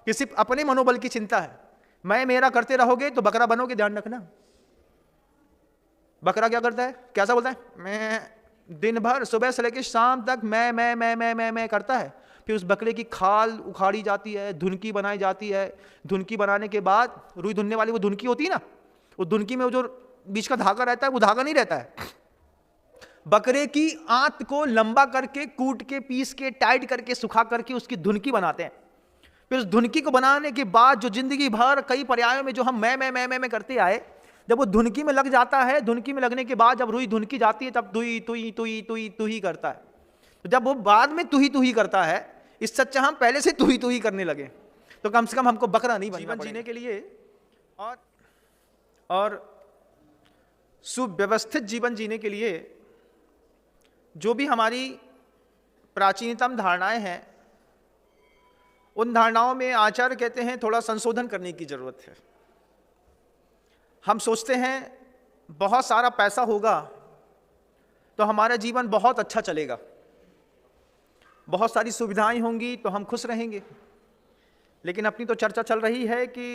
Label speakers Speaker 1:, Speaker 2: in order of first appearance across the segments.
Speaker 1: कि सिर्फ अपने मनोबल की चिंता है। मैं मेरा करते रहोगे तो बकरा बनोगे, ध्यान रखना। बकरा क्या करता है, कैसा बोलता है, मैं दिन भर सुबह से लेकर शाम तक मैं करता है। फिर उस बकरे की खाल उखाड़ी जाती है, धुनकी बनाई जाती है। धुनकी बनाने के बाद रुई धुनने वाली वो धुनकी होती है ना, वो धुनकी में वो जो बीच का धागा रहता है वो धागा नहीं रहता है। बकरे की आंत को लंबा करके कूट के पीस के टाइट करके सुखा करके उसकी धुनकी बनाते हैं। फिर उस धुनकी को बनाने के बाद जो जिंदगी भर कई पर्यायों में जो हम मैं करते आए, जब वो धुनकी में लग जाता है, धुनकी में लगने के बाद जब रुई धुनकी जाती है तब तू ही करता है। तो जब वो बाद में तू ही करता है, इससे अच्छा हम पहले से तू ही करने लगे, तो कम से कम हमको बकरा नहीं बनना पड़ेगा। जीवन जीने के लिए और सुव्यवस्थित जीवन जीने के लिए जो भी हमारी प्राचीनतम धारणाएं हैं, उन धारणाओं में आचार्य कहते हैं थोड़ा संशोधन करने की जरूरत है। हम सोचते हैं बहुत सारा पैसा होगा तो हमारा जीवन बहुत अच्छा चलेगा, बहुत सारी सुविधाएं होंगी तो हम खुश रहेंगे। लेकिन अपनी तो चर्चा चल रही है कि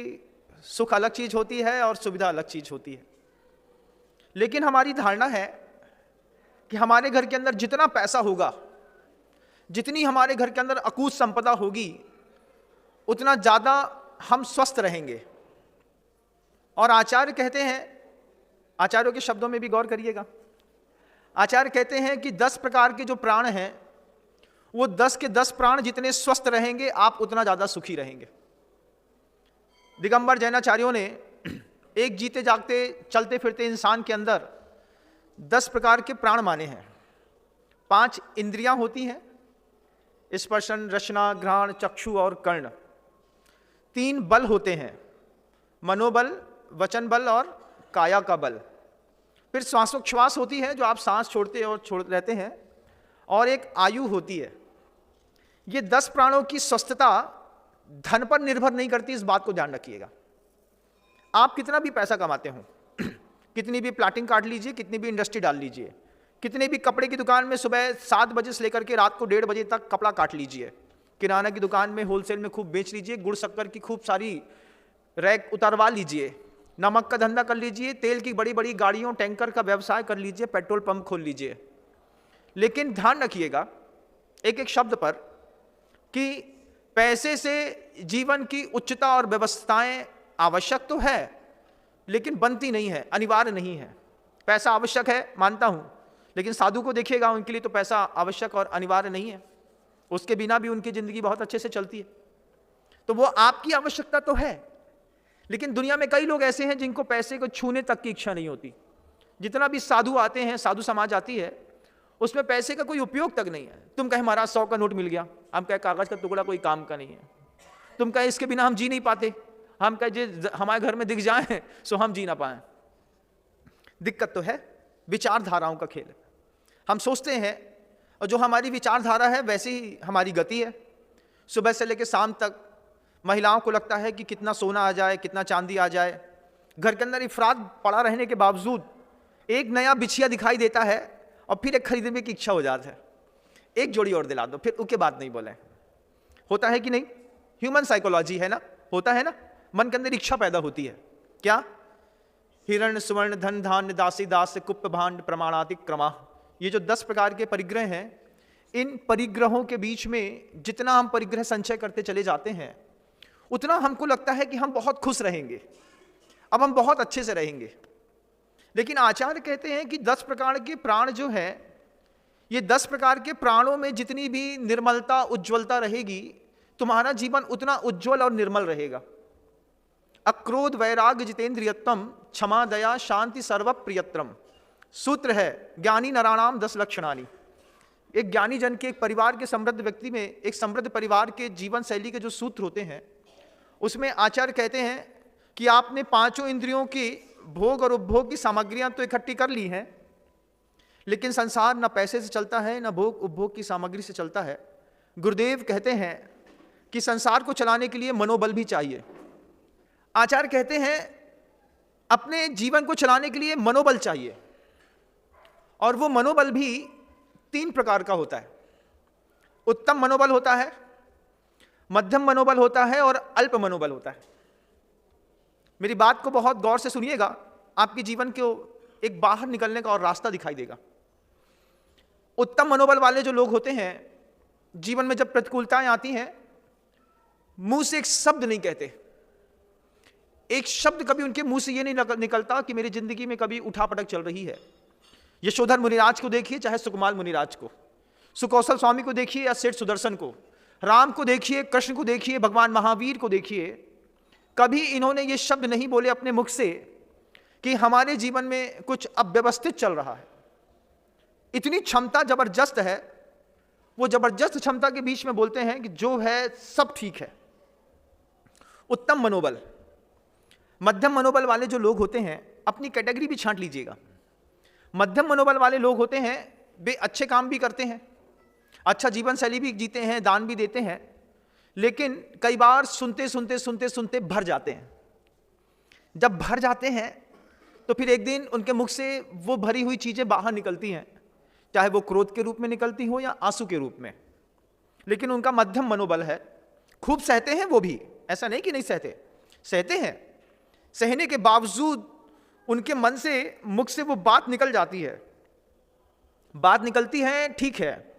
Speaker 1: सुख अलग चीज होती है और सुविधा अलग चीज होती है। लेकिन हमारी धारणा है कि हमारे घर के अंदर जितना पैसा होगा, जितनी हमारे घर के अंदर अकूत संपदा होगी, उतना ज्यादा हम स्वस्थ रहेंगे। और आचार्य कहते हैं, आचार्यों के शब्दों में भी गौर करिएगा, आचार्य कहते हैं कि 10 प्रकार के जो प्राण हैं, वो 10 के 10 प्राण जितने स्वस्थ रहेंगे आप उतना ज्यादा सुखी रहेंगे। दिगंबर जैनाचार्यों ने एक जीते जागते चलते फिरते इंसान के अंदर 10 प्रकार के प्राण माने हैं। 5 इंद्रियां होती हैं, स्पर्शन, रसना, घ्राण, चक्षु और कर्ण। 3 बल होते हैं, मनोबल, वचन बल और काया का बल। फिर श्वासोच्छ्वास होती है, जो आप सांस छोड़ते और छोड़ रहते हैं, और एक आयु होती है। ये 10 प्राणों की स्वस्थता धन पर निर्भर नहीं करती, इस बात को ध्यान रखिएगा। आप कितना भी पैसा कमाते हो, कितनी भी प्लाटिंग काट लीजिए, कितनी भी इंडस्ट्री डाल लीजिए, कितने भी कपड़े की दुकान में सुबह 7 बजे से लेकर के रात को 1:30 बजे तक कपड़ा काट लीजिए, किराना की दुकान में होलसेल में खूब बेच लीजिए, गुड़ शक्कर की खूब सारी रैक उतारवा लीजिए, नमक का धंधा कर लीजिए, तेल की बड़ी बड़ी गाड़ियों टैंकर का व्यवसाय कर लीजिए, पेट्रोल पंप खोल लीजिए। लेकिन ध्यान रखिएगा एक एक शब्द पर कि पैसे से जीवन की उच्चता और व्यवस्थाएं आवश्यक तो है, लेकिन बनती नहीं है, अनिवार्य नहीं है। पैसा आवश्यक है मानता हूं, लेकिन साधु को देखिएगा, उनके लिए तो पैसा आवश्यक और अनिवार्य नहीं है, उसके बिना भी उनकी जिंदगी बहुत अच्छे से चलती है। तो वो आपकी आवश्यकता तो है, लेकिन दुनिया में कई लोग ऐसे हैं जिनको पैसे को छूने तक की इच्छा नहीं होती। जितना भी साधु आते हैं, साधु समाज आती है, उसमें पैसे का कोई उपयोग तक नहीं है। तुम कहे महाराज 100 का नोट मिल गया, हम कहे कागज का टुकड़ा कोई काम का नहीं है। तुम कहे इसके बिना हम जी नहीं पाते, हम कहे हमारे घर में दिख जाए सो हम जी ना पाए। दिक्कत तो है, विचारधाराओं का खेल है। हम सोचते हैं और जो हमारी विचारधारा है वैसे ही हमारी गति है। सुबह से लेकर शाम तक महिलाओं को लगता है कि कितना सोना आ जाए, कितना चांदी आ जाए। घर के अंदर इफरात पड़ा रहने के बावजूद एक नया बिछिया दिखाई देता है और फिर एक खरीदने की इच्छा हो जाती है, एक जोड़ी और दिला दो, फिर उसके बाद नहीं बोले। होता है कि नहीं? ह्यूमन साइकोलॉजी है ना, होता है ना, मन के अंदर इच्छा पैदा होती है। क्या? हिरण, सुवर्ण, धन, धान्य, दासी, दास, कुप्प, भांड, प्रमाणातिक क्रमा। ये जो 10 प्रकार के परिग्रह हैं, इन परिग्रहों के बीच में जितना हम परिग्रह संचय करते चले जाते हैं, उतना हमको लगता है कि हम बहुत खुश रहेंगे, अब हम बहुत अच्छे से रहेंगे। लेकिन आचार्य कहते हैं कि 10 प्रकार के प्राण जो है, ये 10 प्रकार के प्राणों में जितनी भी निर्मलता, उज्ज्वलता रहेगी, तुम्हारा जीवन उतना उज्ज्वल और निर्मल रहेगा। अक्रोध, वैराग्य, जितेंद्रियत्वम, क्षमा, दया, शांति, सर्व प्रियत्रम। सूत्र है ज्ञानी नराणाम 10 लक्षणानि। एक ज्ञानी जन के, एक परिवार के समृद्ध व्यक्ति में, एक समृद्ध परिवार के जीवन शैली के जो सूत्र होते हैं, उसमें आचार्य कहते हैं कि आपने 5 इंद्रियों की भोग और उपभोग की सामग्रियां तो इकट्ठी कर ली हैं, लेकिन संसार न पैसे से चलता है, न भोग उपभोग की सामग्री से चलता है। गुरुदेव कहते हैं कि संसार को चलाने के लिए मनोबल भी चाहिए। आचार्य कहते हैं अपने जीवन को चलाने के लिए मनोबल चाहिए, और वो मनोबल भी 3 प्रकार का होता है। उत्तम मनोबल होता है, मध्यम मनोबल होता है और अल्प मनोबल होता है। मेरी बात को बहुत गौर से सुनिएगा, आपके जीवन को एक बाहर निकलने का और रास्ता दिखाई देगा। उत्तम मनोबल वाले जो लोग होते हैं, जीवन में जब प्रतिकूलताएं आती हैं, मुंह से एक शब्द नहीं कहते। एक शब्द कभी उनके मुंह से ये नहीं निकलता कि मेरी जिंदगी में कभी उठापटक चल रही है। यशोधर मुनिराज को देखिए, चाहे सुकुमार मुनिराज को, सुकौशल स्वामी को देखिए या सेठ सुदर्शन को, राम को देखिए, कृष्ण को देखिए, भगवान महावीर को देखिए, कभी इन्होंने ये शब्द नहीं बोले अपने मुख से कि हमारे जीवन में कुछ अव्यवस्थित चल रहा है। इतनी क्षमता जबरदस्त है, वो जबरदस्त क्षमता के बीच में बोलते हैं कि जो है सब ठीक है। उत्तम मनोबल। मध्यम मनोबल वाले जो लोग होते हैं, अपनी कैटेगरी भी छांट लीजिएगा। मध्यम मनोबल वाले लोग होते हैं, वे अच्छे काम भी करते हैं, अच्छा जीवन शैली भी जीते हैं, दान भी देते हैं, लेकिन कई बार सुनते सुनते सुनते सुनते भर जाते हैं। जब भर जाते हैं तो फिर एक दिन उनके मुख से वो भरी हुई चीज़ें बाहर निकलती हैं, चाहे वो क्रोध के रूप में निकलती हो या आंसू के रूप में। लेकिन उनका मध्यम मनोबल है, खूब सहते हैं वो भी, ऐसा नहीं कि नहीं सहते, सहते हैं। सहने के बावजूद उनके मन से, मुख से वो बात निकल जाती है। बात निकलती है, ठीक है,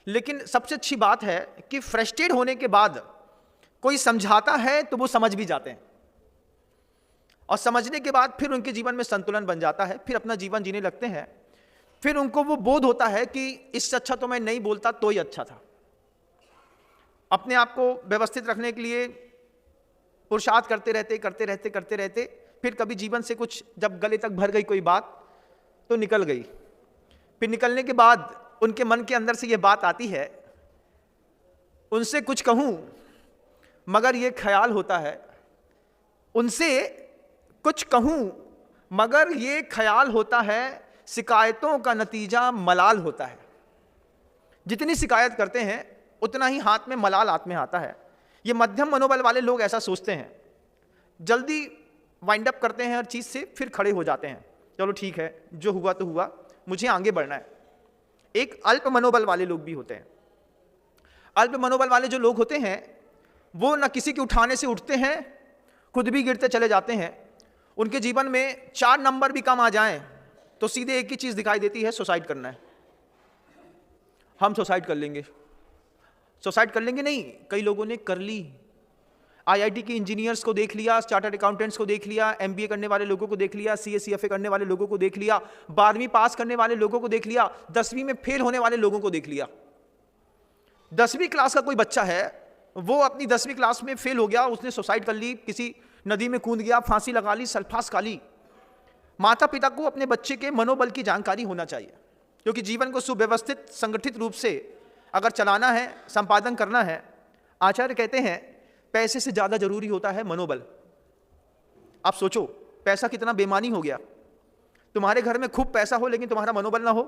Speaker 1: लेकिन सबसे अच्छी बात है कि फ्रस्ट्रेट होने के बाद कोई समझाता है तो वो समझ भी जाते हैं, और समझने के बाद फिर उनके जीवन में संतुलन बन जाता है, फिर अपना जीवन जीने लगते हैं। फिर उनको वो बोध होता है कि इससे अच्छा तो मैं नहीं बोलता तो ही अच्छा था। अपने आप को व्यवस्थित रखने के लिए पुरुषार्थ करते रहते फिर कभी जीवन से कुछ जब गले तक भर गई कोई बात तो निकल गई। फिर निकलने के बाद उनके मन के अंदर से ये बात आती है, उनसे कुछ कहूं मगर ये ख्याल होता है, उनसे कुछ कहूं मगर ये ख्याल होता है, शिकायतों का नतीजा मलाल होता है। जितनी शिकायत करते हैं उतना ही हाथ में मलाल हाथ में आता है। ये मध्यम मनोबल वाले लोग ऐसा सोचते हैं, जल्दी वाइंड अप करते हैं हर चीज़ से, फिर खड़े हो जाते हैं, चलो ठीक है जो हुआ तो हुआ, मुझे आगे बढ़ना है। एक अल्प मनोबल वाले लोग भी होते हैं। अल्प मनोबल वाले जो लोग होते हैं वो न किसी के उठाने से उठते हैं, खुद भी गिरते चले जाते हैं। उनके जीवन में 4 नंबर भी कम आ जाएं तो सीधे एक ही चीज़ दिखाई देती है, सुसाइड करना है। हम सुसाइड कर लेंगे, सुसाइड कर लेंगे नहीं, कई लोगों ने कर ली। आईआईटी के इंजीनियर्स को देख लिया, चार्टर्ड अकाउंटेंट्स को देख लिया, एमबीए करने वाले लोगों को देख लिया, सीए सीएफए करने वाले लोगों को देख लिया, 12वीं पास करने वाले लोगों को देख लिया, 10वीं में फेल होने वाले लोगों को देख लिया। 10वीं क्लास का कोई बच्चा है, वो अपनी 10वीं क्लास में फेल हो गया, उसने सुसाइड कर ली, किसी नदी में कूद गया, फांसी लगा ली, सल्फास खा ली। माता पिता को अपने बच्चे के मनोबल की जानकारी होना चाहिए, क्योंकि जीवन को सुव्यवस्थित संगठित रूप से अगर चलाना है, संपादन करना है, आचार्य कहते हैं पैसे से ज़्यादा जरूरी होता है मनोबल। आप सोचो पैसा कितना बेमानी हो गया। तुम्हारे घर में खूब पैसा हो लेकिन तुम्हारा मनोबल ना हो,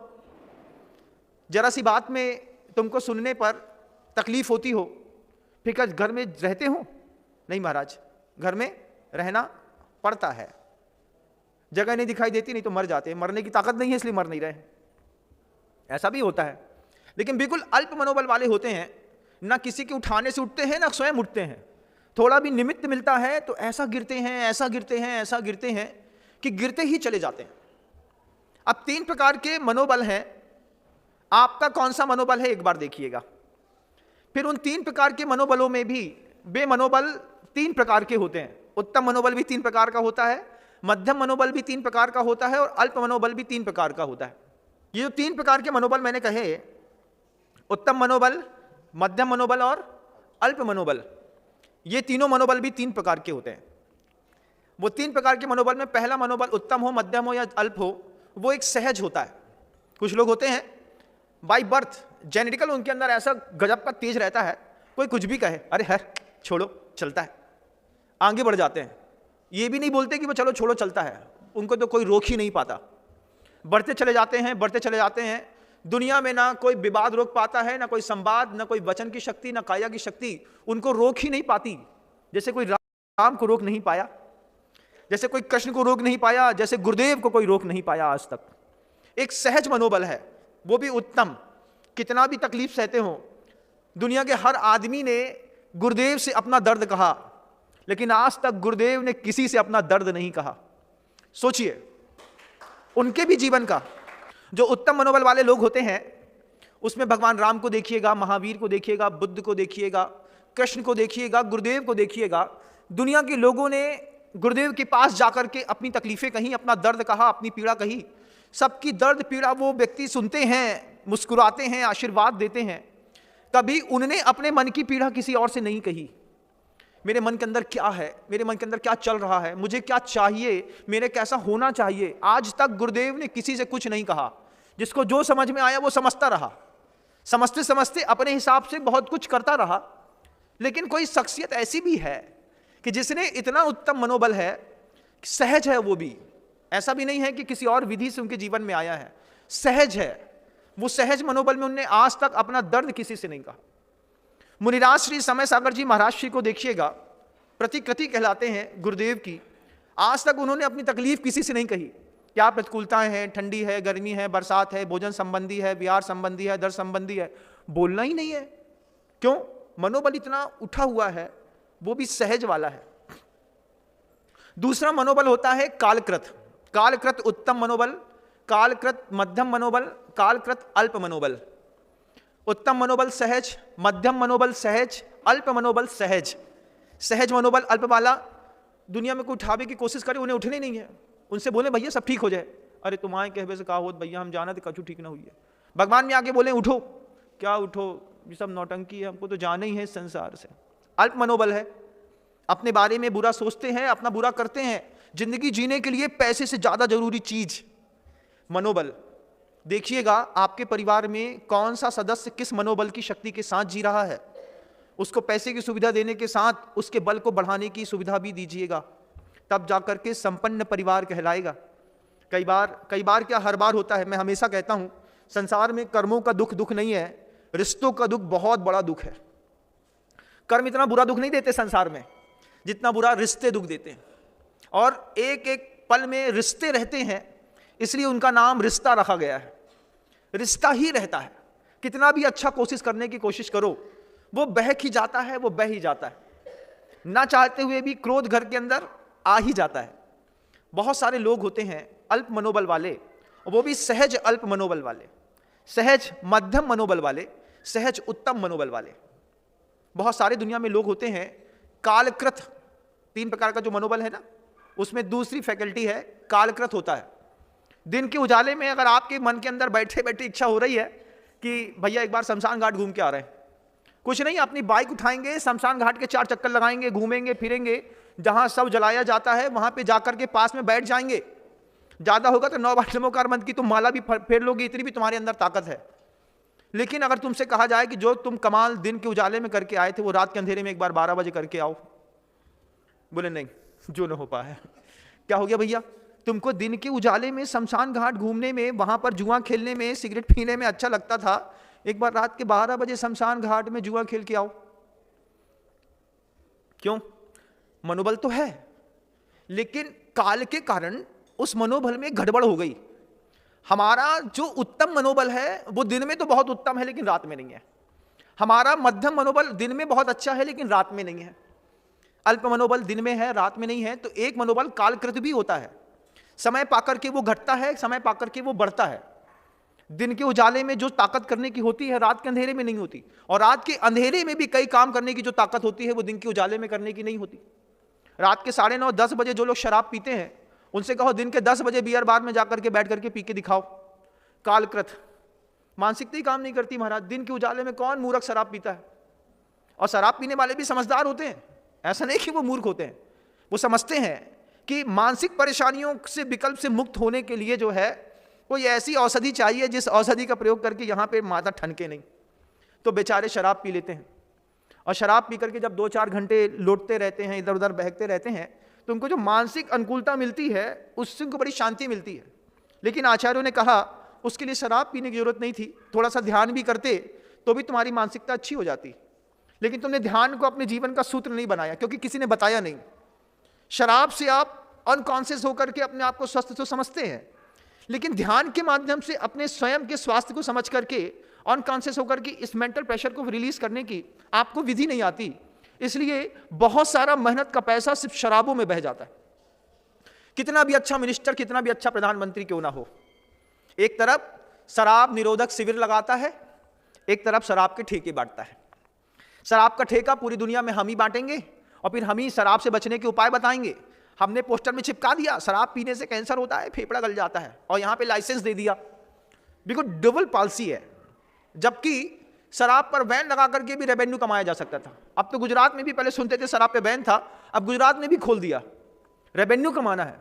Speaker 1: जरा सी बात में तुमको सुनने पर तकलीफ होती हो, फिर क्या घर में रहते हो? नहीं महाराज, घर में रहना पड़ता है, जगह नहीं दिखाई देती, नहीं तो मर जाते, मरने की ताकत नहीं है इसलिए मर नहीं रहे, ऐसा भी होता है। लेकिन बिल्कुल अल्प मनोबल वाले होते हैं, ना किसी के उठाने से उठते हैं ना स्वयं उठते हैं, थोड़ा भी निमित्त मिलता है तो ऐसा गिरते हैं, ऐसा गिरते हैं, ऐसा गिरते हैं कि गिरते ही चले जाते हैं। अब 3 प्रकार के मनोबल हैं, आपका कौन सा मनोबल है एक बार देखिएगा। फिर उन 3 प्रकार के मनोबलों में भी वे मनोबल 3 प्रकार के होते हैं। उत्तम मनोबल भी 3 प्रकार का होता है, मध्यम मनोबल भी 3 प्रकार का होता है, और अल्प मनोबल भी 3 प्रकार का होता है। ये जो 3 प्रकार के मनोबल मैंने कहे, उत्तम मनोबल, मध्यम मनोबल और अल्प मनोबल, ये तीनों मनोबल भी 3 प्रकार के होते हैं। वो 3 प्रकार के मनोबल में पहला मनोबल उत्तम हो, मध्यम हो या अल्प हो, वो एक सहज होता है। कुछ लोग होते हैं बाय बर्थ जेनेटिकल उनके अंदर ऐसा गजब का तेज रहता है, कोई कुछ भी कहे अरे हर छोड़ो चलता है, आगे बढ़ जाते हैं। ये भी नहीं बोलते कि वो चलो छोड़ो चलता है, उनको तो कोई रोक ही नहीं पाता, बढ़ते चले जाते हैं, बढ़ते चले जाते हैं। दुनिया में ना कोई विवाद रोक पाता है, ना कोई संवाद, ना कोई वचन की शक्ति, ना काया की शक्ति उनको रोक ही नहीं पाती। जैसे कोई राम को रोक नहीं पाया, जैसे कोई कृष्ण को रोक नहीं पाया, जैसे गुरुदेव को कोई रोक नहीं पाया आज तक। एक सहज मनोबल है, वो भी उत्तम। कितना भी तकलीफ सहते हो, दुनिया के हर आदमी ने गुरुदेव से अपना दर्द कहा, लेकिन आज तक गुरुदेव ने किसी से अपना दर्द नहीं कहा। सोचिए उनके भी जीवन का। जो उत्तम मनोबल वाले लोग होते हैं उसमें भगवान राम को देखिएगा, महावीर को देखिएगा, बुद्ध को देखिएगा, कृष्ण को देखिएगा, गुरुदेव को देखिएगा। दुनिया के लोगों ने गुरुदेव के पास जाकर के अपनी तकलीफें कहीं, अपना दर्द कहा, अपनी पीड़ा कही। सबकी दर्द पीड़ा वो व्यक्ति सुनते हैं, मुस्कुराते हैं, आशीर्वाद देते हैं। कभी उन्होंने अपने मन की पीड़ा किसी और से नहीं कही। मेरे मन के अंदर क्या है, मेरे मन के अंदर क्या चल रहा है, मुझे क्या चाहिए, मेरे कैसा होना चाहिए, आज तक गुरुदेव ने किसी से कुछ नहीं कहा। जिसको जो समझ में आया वो समझता रहा, समझते समझते अपने हिसाब से बहुत कुछ करता रहा। लेकिन कोई शख्सियत ऐसी भी है कि जिसने इतना उत्तम मनोबल है, सहज है, वो भी ऐसा भी नहीं है कि किसी और विधि से उनके जीवन में आया है, सहज है। वो सहज मनोबल में उन्होंने आज तक अपना दर्द किसी से नहीं कहा। मुनिराज श्री समय सागर जी महाराज श्री को देखिएगा, प्रतिकृति कहलाते हैं गुरुदेव की। आज तक उन्होंने अपनी तकलीफ किसी से नहीं कही। क्या प्रतिकूलताएं हैं, ठंडी है, गर्मी है, बरसात है, भोजन संबंधी है, विहार संबंधी है, दर्द संबंधी है, बोलना ही नहीं है। क्यों? मनोबल इतना उठा हुआ है, वो भी सहज वाला है। दूसरा मनोबल होता है कालकृत। कालकृत उत्तम मनोबल, कालकृत मध्यम मनोबल, कालकृत अल्प मनोबल। उत्तम मनोबल सहज, मध्यम मनोबल सहज, अल्प मनोबल सहज। सहज मनोबल अल्प वाला दुनिया में कोई उठावे की कोशिश करे, उन्हें उठने नहीं है। उनसे बोले भैया सब ठीक हो जाए, अरे तुम्हारे कहवे से कहा होत भैया हम जाना तो कछु ठीक ना हुई है। भगवान में आके बोले उठो, क्या उठो, ये सब नौटंकी है, हमको तो जाना ही है इस संसार से। अल्प मनोबल है, अपने बारे में बुरा सोचते हैं, अपना बुरा करते हैं। जिंदगी जीने के लिए पैसे से ज्यादा जरूरी चीज मनोबल। देखिएगा आपके परिवार में कौन सा सदस्य किस मनोबल की शक्ति के साथ जी रहा है, उसको पैसे की सुविधा देने के साथ उसके बल को बढ़ाने की सुविधा भी दीजिएगा, तब जाकर के संपन्न परिवार कहलाएगा। कई बार क्या हर बार होता है, मैं हमेशा कहता हूं संसार में कर्मों का दुख नहीं है, रिश्तों का दुख बहुत बड़ा दुख है। कर्म इतना बुरा दुख नहीं देते संसार में जितना बुरा रिश्ते दुख देते हैं। और एक एक पल में रिश्ते रहते हैं, इसलिए उनका नाम रिश्ता रखा गया है। रिश्ता ही रहता है, कितना भी अच्छा कोशिश करने की कोशिश करो वो बहक ही जाता है, वो बह ही जाता है। ना चाहते हुए भी क्रोध घर के अंदर आ ही जाता है। बहुत सारे लोग होते हैं अल्प मनोबल वाले, वो भी सहज अल्प मनोबल वाले, सहज मध्यम मनोबल वाले, सहज उत्तम मनोबल वाले। बहुत सारे दुनिया में लोग होते हैं कालकृत। 3 प्रकार का जो मनोबल है ना, उसमें दूसरी फैकल्टी है कालकृत होता है। दिन के उजाले में अगर आपके मन के अंदर बैठे बैठे इच्छा हो रही है कि भैया एक बार शमशान घाट घूम के आ रहे हैं, कुछ नहीं, अपनी बाइक उठाएंगे, शमशान घाट के 4 चक्कर लगाएंगे, घूमेंगे फिरेंगे, जहां सब जलाया जाता है वहां पे जाकर के पास में बैठ जाएंगे। ज्यादा होगा तो 9 बार नमोकार मंत्र की तुम माला भी फेर लोगे, इतनी भी तुम्हारे अंदर ताकत है। लेकिन अगर तुमसे कहा जाए कि जो तुम कमाल दिन के उजाले में करके आए थे वो रात के अंधेरे में एक बार 12 बजे करके आओ, बोले नहीं, जो न हो पाया। क्या हो गया भैया, तुमको दिन के उजाले में शमशान घाट घूमने में, वहां पर जुआ खेलने में, सिगरेट पीने में अच्छा लगता था, एक बार रात के 12 बजे शमशान घाट में जुआ खेल के आओ। क्यों? मनोबल तो है, लेकिन काल के कारण उस मनोबल में गड़बड़ हो गई। हमारा जो उत्तम मनोबल है वो दिन में तो बहुत उत्तम है लेकिन रात में नहीं है। हमारा मध्यम मनोबल दिन में बहुत अच्छा है लेकिन रात में नहीं है। अल्प मनोबल दिन में है, रात में नहीं है। तो एक मनोबल कालकृत भी होता है, समय पाकर के वो घटता है, समय पाकर के वो बढ़ता है। दिन के उजाले में जो ताकत करने की होती है रात के अंधेरे में नहीं होती, और रात के अंधेरे में भी कई काम करने की जो ताकत होती है वो दिन के उजाले में करने की नहीं होती। रात के 9:30 10 बजे जो लोग शराब पीते हैं उनसे कहो दिन के 10 बजे बियर बार में जाकर के बैठ करके पी के दिखाओ। कालकृत मानसिकता ही काम नहीं करती महाराज। दिन के उजाले में कौन मूर्ख शराब पीता है? और शराब पीने वाले भी समझदार होते हैं, ऐसा नहीं कि वो मूर्ख होते हैं। वो समझते हैं कि मानसिक परेशानियों से विकल्प से मुक्त होने के लिए जो है कोई ऐसी औषधि चाहिए जिस औषधि का प्रयोग करके यहाँ पे माथा ठनके नहीं। तो बेचारे शराब पी लेते हैं, और शराब पी करके जब 2-4 घंटे लौटते रहते हैं, इधर उधर बहकते रहते हैं, तो उनको जो मानसिक अनुकूलता मिलती है उससे उनको बड़ी शांति मिलती है। लेकिन आचार्यों ने कहा उसके लिए शराब पीने की जरूरत नहीं थी, थोड़ा सा ध्यान भी करते तो भी तुम्हारी मानसिकता अच्छी हो जाती। लेकिन तुमने ध्यान को अपने जीवन का सूत्र नहीं बनाया क्योंकि किसी ने बताया नहीं। शराब से आप अनकॉन्शियस होकर के अपने आप को स्वस्थ तो समझते हैं, लेकिन ध्यान के माध्यम से अपने स्वयं के स्वास्थ्य को समझ करके अनकॉन्शियस होकर के इस मेंटल प्रेशर को रिलीज करने की आपको विधि नहीं आती। इसलिए बहुत सारा मेहनत का पैसा सिर्फ शराबों में बह जाता है। कितना भी अच्छा मिनिस्टर, कितना भी अच्छा प्रधानमंत्री क्यों ना हो, एक तरफ शराब निरोधक शिविर लगाता है, एक तरफ शराब के ठेके बांटता है। शराब का ठेका पूरी दुनिया में हम ही बांटेंगे और फिर हम ही शराब से बचने के उपाय बताएंगे। हमने पोस्टर में चिपका दिया शराब पीने से कैंसर होता है, फेफड़ा गल जाता है, और यहां पे लाइसेंस दे दिया। बिल्कुल डबल पॉलिसी है। जबकि शराब पर बैन लगा करके भी रेवेन्यू कमाया जा सकता था। अब तो गुजरात में भी पहले सुनते थे शराब पे बैन था, अब गुजरात में भी खोल दिया। रेवेन्यू कमाना है।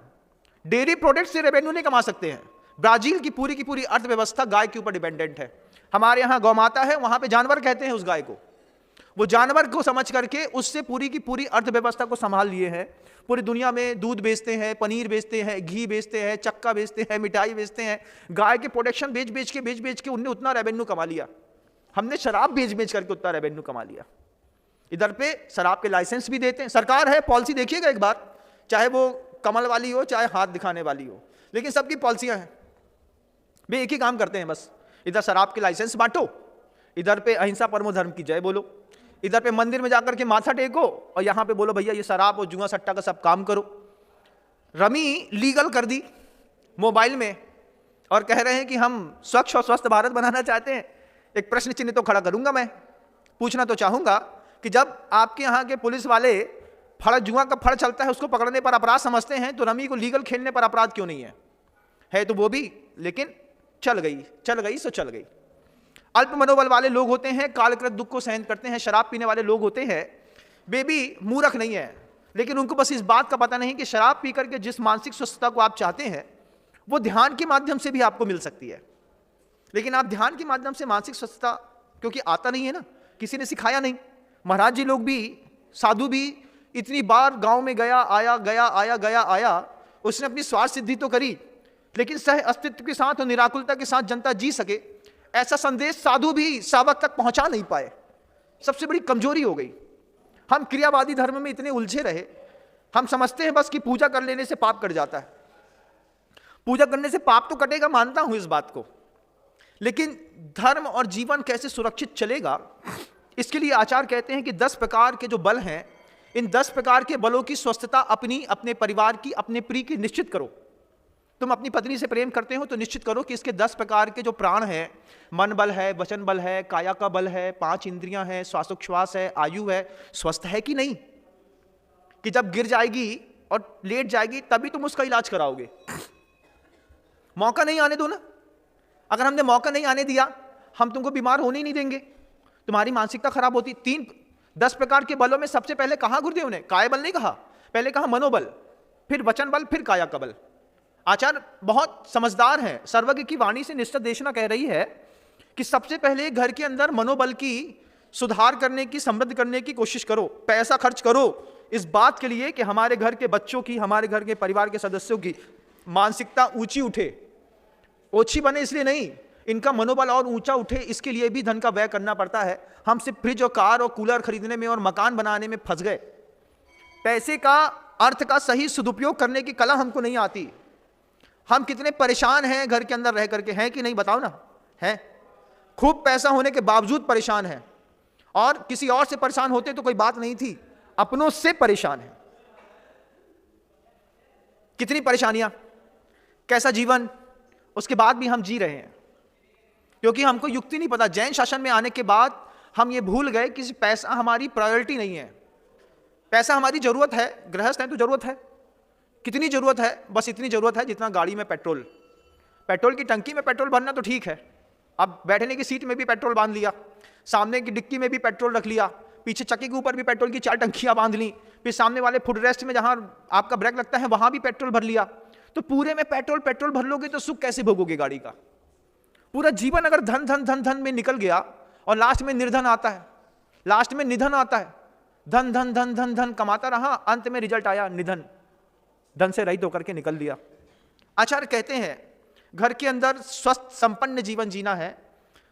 Speaker 1: डेयरी प्रोडक्ट से रेवेन्यू नहीं कमा सकते हैं। ब्राजील की पूरी अर्थव्यवस्था गाय के ऊपर डिपेंडेंट है। हमारे यहाँ गौ माता है, वहां पे जानवर कहते हैं उस गाय को। वो जानवर को समझ करके उससे पूरी की पूरी अर्थव्यवस्था को संभाल लिए हैं। पूरी दुनिया में दूध बेचते हैं, पनीर बेचते हैं, घी बेचते हैं, चक्का बेचते हैं, मिठाई बेचते हैं। गाय के प्रोडक्शन बेच बेच के उनने उतना रेवेन्यू कमा लिया। हमने शराब बेच करके उतना रेवेन्यू कमा लिया। इधर पे शराब के लाइसेंस भी देते हैं। सरकार है, पॉलिसी देखिएगा एक बार, चाहे वो कमल वाली हो चाहे हाथ दिखाने वाली हो, लेकिन सबकी पॉलिसियां हैं। वे एक ही काम करते हैं बस, इधर शराब के लाइसेंस बांटो, इधर पे अहिंसा परमो धर्म की जय बोलो, इधर पे मंदिर में जाकर के माथा टेको और यहां पे बोलो भैया ये शराब और जुआ सट्टा का सब काम करो। रमी लीगल कर दी मोबाइल में और कह रहे हैं कि हम स्वच्छ और स्वस्थ भारत बनाना चाहते हैं। एक प्रश्न चिन्ह तो खड़ा करूंगा, मैं पूछना तो चाहूंगा कि जब आपके यहाँ के पुलिस वाले जुआ का फड़ चलता है उसको पकड़ने पर अपराध समझते हैं, तो रमी को लीगल खेलने पर अपराध क्यों नहीं है तो वो भी, लेकिन चल गई सो चल गई। अल्प मनोबल वाले लोग होते हैं, कालकृत दुख को सहन करते हैं। शराब पीने वाले लोग होते हैं, वे भी मूर्ख नहीं है, लेकिन उनको बस इस बात का पता नहीं कि शराब पी करके जिस मानसिक स्वस्थता को आप चाहते हैं वो ध्यान के माध्यम से भी आपको मिल सकती है। लेकिन आप ध्यान के माध्यम से मानसिक स्वस्थता क्योंकि आता नहीं है ना, किसी ने सिखाया नहीं। महाराज जी लोग भी, साधु भी इतनी बार गांव में गया आया, उसने अपनी स्वार्थ सिद्धि तो करी, लेकिन सह अस्तित्व के साथ और निराकुलता के साथ जनता जी सके ऐसा संदेश साधु भी सावक तक पहुंचा नहीं पाए। सबसे बड़ी कमजोरी हो गई। हम क्रियावादी धर्म में इतने उलझे रहे, हम समझते हैं बस कि पूजा कर लेने से पाप कट जाता है। पूजा करने से पाप तो कटेगा, मानता हूं इस बात को, लेकिन धर्म और जीवन कैसे सुरक्षित चलेगा, इसके लिए आचार्य कहते हैं कि 10 प्रकार के जो बल हैं, इन 10 प्रकार के बलों की स्वस्थता अपनी, अपने परिवार की, अपने प्रिय की निश्चित करो। तुम अपनी पत्नी से प्रेम करते हो तो निश्चित करो कि इसके 10 प्रकार के जो प्राण हैं, मन बल है, वचन बल है, काया का बल है, 5 इंद्रियां हैं, श्वासोच्छ्वास है, आयु है, स्वस्थ है कि नहीं, कि जब गिर जाएगी और लेट जाएगी तभी तुम उसका इलाज कराओगे। मौका नहीं आने दो ना। अगर हमने मौका नहीं आने दिया, हम तुमको बीमार होने ही नहीं देंगे, तुम्हारी मानसिकता खराब होती। 10 प्रकार के बलों में सबसे पहले कहा गुरुदेव ने? काय बल नहीं कहा, पहले कहा मनोबल, फिर वचन बल, फिर काया का बल। आचार्य बहुत समझदार हैं, सर्वज्ञ की वाणी से निश्चित देशना कह रही है कि सबसे पहले घर के अंदर मनोबल की सुधार करने की, समृद्ध करने की कोशिश करो। पैसा खर्च करो इस बात के लिए कि हमारे घर के बच्चों की, हमारे घर के परिवार के सदस्यों की मानसिकता ऊंची उठे। ओछी बने इसलिए नहीं, इनका मनोबल और ऊंचा उठे, इसके लिए भी धन का व्यय करना पड़ता है। हम सिर्फ फ्रिज और कार और कूलर खरीदने में और मकान बनाने में फंस गए। पैसे का, अर्थ का सही सदुपयोग करने की कला हमको नहीं आती। हम कितने परेशान हैं घर के अंदर रह करके, हैं कि नहीं बताओ ना? हैं। खूब पैसा होने के बावजूद परेशान हैं, और किसी और से परेशान होते तो कोई बात नहीं थी, अपनों से परेशान हैं। कितनी परेशानियां, कैसा जीवन, उसके बाद भी हम जी रहे हैं क्योंकि हमको युक्ति नहीं पता। जैन शासन में आने के बाद हम ये भूल गए कि पैसा हमारी प्रायोरिटी नहीं है। पैसा हमारी जरूरत है, गृहस्थ है तो जरूरत है। कितनी जरूरत है? बस इतनी जरूरत है जितना गाड़ी में पेट्रोल की टंकी में पेट्रोल भरना तो ठीक है, अब बैठने की सीट में भी पेट्रोल बांध लिया, सामने की डिक्की में भी पेट्रोल रख लिया, पीछे चक्के के ऊपर भी पेट्रोल की 4 टंकियां बांध ली, फिर सामने वाले फुट रेस्ट में जहां आपका ब्रेक लगता है वहां भी पेट्रोल भर लिया। तो पूरे में पेट्रोल भर लोगे तो सुख कैसे भोगोगे गाड़ी का? पूरा जीवन अगर धन धन धन धन में निकल गया और लास्ट में निर्धन आता है, लास्ट में निधन आता है। धन धन धन धन धन कमाता रहा, अंत में रिजल्ट आया निधन, धन से रहित होकर के निकल दिया। आचार्य कहते हैं घर के अंदर स्वस्थ संपन्न जीवन जीना है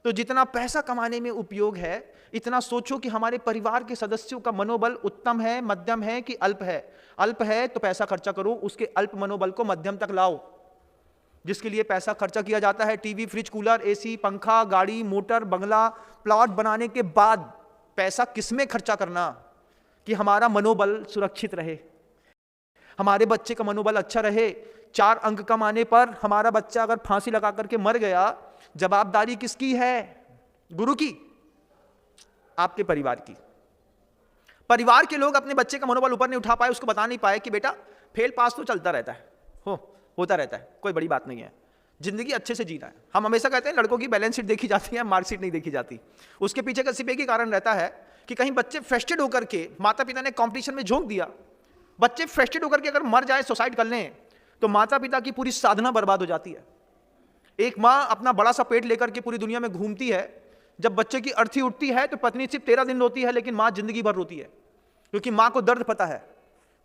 Speaker 1: तो जितना पैसा कमाने में उपयोग है, इतना सोचो कि हमारे परिवार के सदस्यों का मनोबल उत्तम है, मध्यम है कि अल्प है। अल्प है तो पैसा खर्चा करो, उसके अल्प मनोबल को मध्यम तक लाओ। जिसके लिए पैसा खर्चा किया जाता है, टीवी, फ्रिज, कूलर, एसी, पंखा, गाड़ी, मोटर, बंगला, प्लॉट बनाने के बाद पैसा किसमें खर्चा करना? कि हमारा मनोबल सुरक्षित रहे, हमारे बच्चे का मनोबल अच्छा रहे। 4 अंक कम आने पर हमारा बच्चा अगर फांसी लगा करके मर गया, जवाबदारी किसकी है? गुरु की, आपके परिवार की। परिवार के लोग अपने बच्चे का मनोबल ऊपर नहीं उठा पाए, उसको बता नहीं पाए कि बेटा फेल पास तो चलता रहता है, होता रहता है, कोई बड़ी बात नहीं है, जिंदगी अच्छे से जीना है। हम हमेशा कहते हैं लड़कों की बैलेंस शीट देखी जाती है, मार्कशीट नहीं देखी जाती। उसके पीछे का सिर्फ एक ही कारण रहता है कि कहीं बच्चे फ्रस्ट्रेट होकर के, माता पिता ने कॉम्पिटिशन में झोंक दिया, बच्चे फ्रस्ट्रेट होकर के अगर मर जाए, सुसाइड कर लें, तो माता पिता की पूरी साधना बर्बाद हो जाती है। एक माँ अपना बड़ा सा पेट लेकर के पूरी दुनिया में घूमती है, जब बच्चे की अर्थी उठती है तो पत्नी सिर्फ 13 दिन रोती है, लेकिन माँ जिंदगी भर रोती है, क्योंकि माँ को दर्द पता है।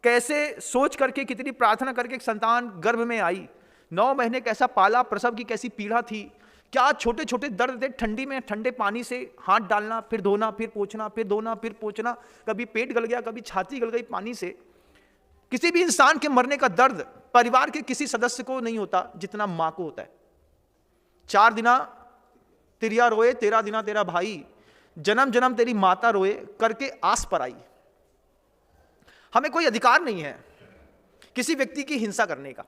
Speaker 1: कैसे सोच करके, कितनी प्रार्थना करके एक संतान गर्भ में आई, 9 महीने कैसा पाला, प्रसव की कैसी पीड़ा थी, क्या छोटे छोटे दर्द थे, ठंडी में ठंडे पानी से हाथ डालना, फिर धोना, फिर पोंछना, फिर धोना, फिर पोंछना, कभी पेट गल गया, कभी छाती गल गई पानी से। किसी भी इंसान के मरने का दर्द परिवार के किसी सदस्य को नहीं होता जितना मां को होता है। 4 दिना तिरिया रोए, 13 दिना तेरा भाई, जन्म जन्म तेरी माता रोए, करके आस पर आई। हमें कोई अधिकार नहीं है किसी व्यक्ति की हिंसा करने का,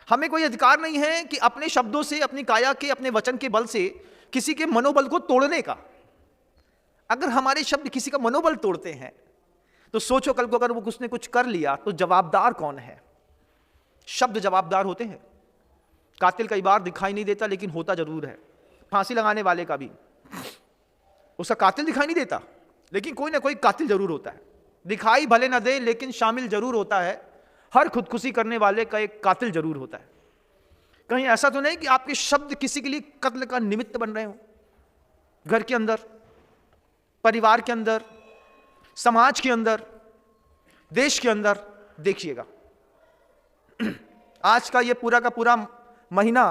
Speaker 1: हमें कोई अधिकार नहीं है कि अपने शब्दों से, अपनी काया के, अपने वचन के बल से किसी के मनोबल को तोड़ने का। अगर हमारे शब्द किसी का मनोबल तोड़ते हैं तो सोचो कल को अगर वो उसने कुछ कर लिया तो जवाबदार कौन है? शब्द जवाबदार होते हैं। कातिल कई बार दिखाई नहीं देता लेकिन होता जरूर है। फांसी लगाने वाले का भी, उसका कातिल दिखाई नहीं देता लेकिन कोई ना कोई कातिल जरूर होता है। दिखाई भले ना दे लेकिन शामिल जरूर होता है। हर खुदकुशी करने वाले का एक कातिल जरूर होता है। कहीं ऐसा तो नहीं कि आपके शब्द किसी के लिए कत्ल का निमित्त बन रहे हो? घर के अंदर, परिवार के अंदर, समाज के अंदर, देश के अंदर देखिएगा। आज का ये पूरा का पूरा महीना